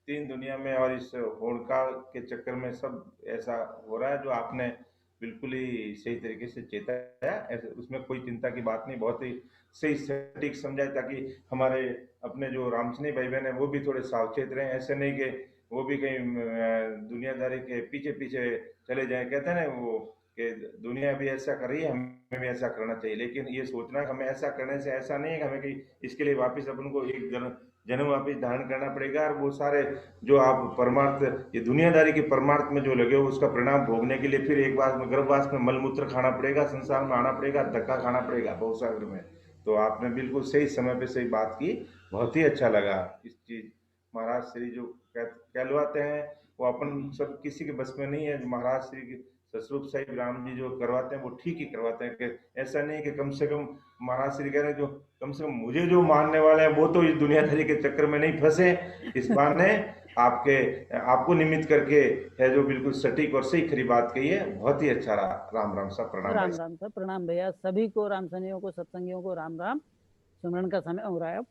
तीन दुनिया में और इस होड़का के चक्कर में सब ऐसा हो रहा है, जो आपने बिल्कुल ही सही तरीके से चेताया। ऐसे उसमें कोई चिंता की बात नहीं, बहुत ही सही सटीक समझाए, ताकि हमारे अपने जो रामसनी भाई बहन है वो भी थोड़े सावचेत रहें। ऐसे नहीं कि वो भी कहीं दुनियादारी के पीछे पीछे चले जाएं। कहते हैं ना वो कि दुनिया भी ऐसा कर रही है, हमें भी ऐसा करना चाहिए। लेकिन ये सोचना कि हमें ऐसा करने से ऐसा नहीं है कि हमें कहीं इसके लिए वापस अपन को एक जन्म वापिस धारण करना पड़ेगा, और वो सारे जो आप परमार्थ, ये दुनियादारी के परमार्थ में जो लगे हो उसका परिणाम भोगने के लिए फिर एक बार में गर्भवास में मलमूत्र खाना पड़ेगा, संसार में आना पड़ेगा, धक्का खाना पड़ेगा भवसागर में। तो आपने बिल्कुल सही समय पे सही बात की, बहुत ही अच्छा लगा। इस चीज महाराज श्री जो कहलवाते हैं वो अपन सब किसी के बस में नहीं है। महाराज श्री के ससुर साहिब राम जी जो करवाते हैं वो ठीक ही करवाते हैं। कि ऐसा नहीं कि कम से कम महाराज श्री कह रहे हैं जो कम से कम मुझे जो मानने वाले हैं वो तो इस दुनियादारी के चक्कर में नहीं फंसे। इस बार ने आपके आपको निमित्त करके है जो बिल्कुल सटीक और सही खरी बात कही है। बहुत ही अच्छा रहा। राम राम साहब, प्रणाम भाई राम राम सर, प्रणाम भैया। सभी को, रामसनियों को, सत्संगियों को राम राम। सिमरन का समय हो रहा है अब।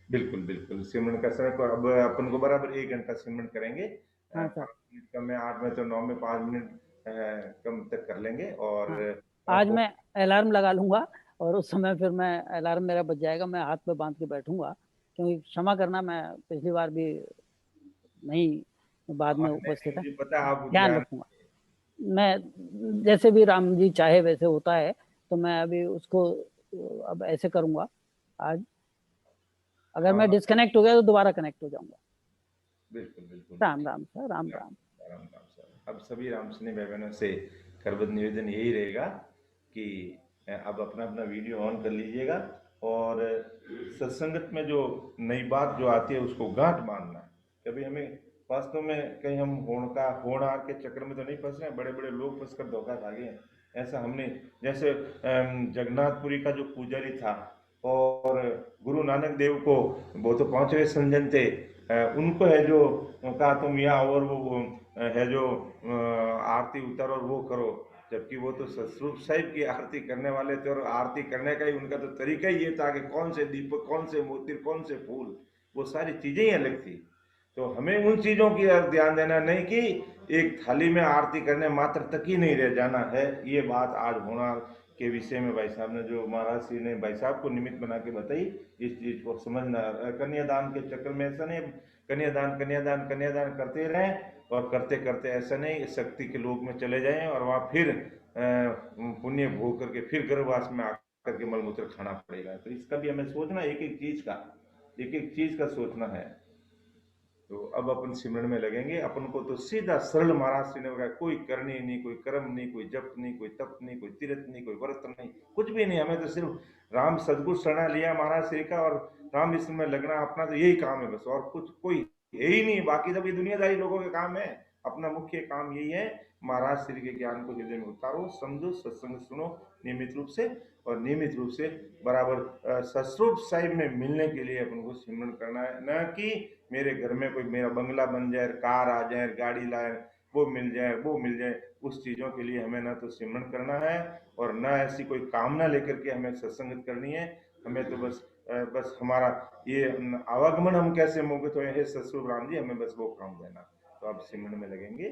बिल्कुल बिल्कुल, सिमरन का समय को अब अपन को बराबर 1 घंटा सिमरन करेंगे। हाँ सर। 5 मिनट कम है, 8 में तो 9 में 5 मिनट कम तक कर लेंगे। और हाँ, आज हो मैं अलार्म लगा लूंगा, और उस समय फिर मैं, अलार्म मेरा बज जाएगा, मैं हाथ पे बांध के बैठूंगा। क्योंकि क्षमा करना, मैं पिछली बार भी नहीं, बाद में उपस्थित है, मुझे पता है आप ध्यान ध्यान। रखूंगा। मैं जैसे भी राम जी चाहे वैसे होता है, तो मैं अभी उसको अब ऐसे करूंगा आज। अगर मैं हाँ, डिस्कनेक्ट हो गया तो दोबारा कनेक्ट हो जाऊंगा। बिल्कुल बिल्कुल। राम राम सर, राम राम। राम राम सर। अब सभी राम सुनी भाई बहनों से करबद्ध निवेदन यही रहेगा कि अब अपना अपना वीडियो ऑन कर लीजिएगा, और सत्संगत में जो नई बात जो आती है उसको गांठ बांधना है। कभी हमें वास्तव में कहीं हम होनहार के चक्कर में तो नहीं फंस रहे हैं, बड़े बड़े लोग फंस कर धोखा खा गए हैं। ऐसा हमने, जैसे जगन्नाथपुरी का जो पुजारी था, और गुरु नानक देव को, वो तो 5वें संजन थे, उनको है जो कहा तुम यहाँ और वो है जो आरती उतारो और वो करो। जबकि वो तो सतरूप साहिब की आरती करने वाले थे, और आरती करने का ही उनका तो तरीका ही ये था कि कौन से दीपक, कौन से मोती, कौन से फूल, वो सारी चीजें ही अलग थी। तो हमें उन चीजों की ओर ध्यान देना, नहीं कि एक थाली में आरती करने मात्र तक ही नहीं रह जाना है। ये बात आज होना के विषय में भाई साहब ने, जो महाराज श्री ने भाई साहब को निमित्त बना के बताई, इस चीज को समझना। कन्यादान के चक्कर में ऐसा नहीं, कन्यादान कन्यादान कन्यादान करते रहें, और करते करते ऐसा नहीं शक्ति के लोक में चले जाएं और वहां फिर पुण्य भोग करके फिर गर्भवास में आकर के मलमूत्र खाना पड़ेगा। तो इसका भी हमें सोचना, एक एक चीज का सोचना है। तो अब अपन सिमरन में लगेंगे। अपन को तो सीधा सरल महाराज श्री ने बताया, कोई करनी नहीं, कोई कर्म नहीं, कोई जप नहीं, कोई तप नहीं, कोई तीर्थ नहीं, कोई व्रत नहीं, कुछ भी नहीं। हमें तो सिर्फ राम सदगुरु शरणा लिया महाराज श्री का, और राम ईश्वर में लगना, अपना तो यही काम है बस, और कुछ कोई है ही नहीं। बाकी सब ये दुनियादारी लोगों के काम है, अपना मुख्य काम यही है, महाराज श्री के ज्ञान को हृदय में उतारो, समझो, सत्संग सुनो नियमित रूप से, और नियमित रूप से बराबर सतरूप साहिब में मिलने के लिए अपन को सिमरन करना है। न कि मेरे घर में कोई मेरा बंगला बन जाए, कार आ जाए, गाड़ी लाए, वो मिल जाए, वो मिल जाए, उस चीज़ों के लिए हमें ना तो सिमरन करना है, और न ऐसी कोई कामना लेकर के हमें सत्संगत करनी है। हमें तो बस हमारा ये आवागमन हम कैसे मोहित हुए हैं सतस्वरूप राम जी, हमें बस वो काम देना। तो अब सिमरन में लगेंगे।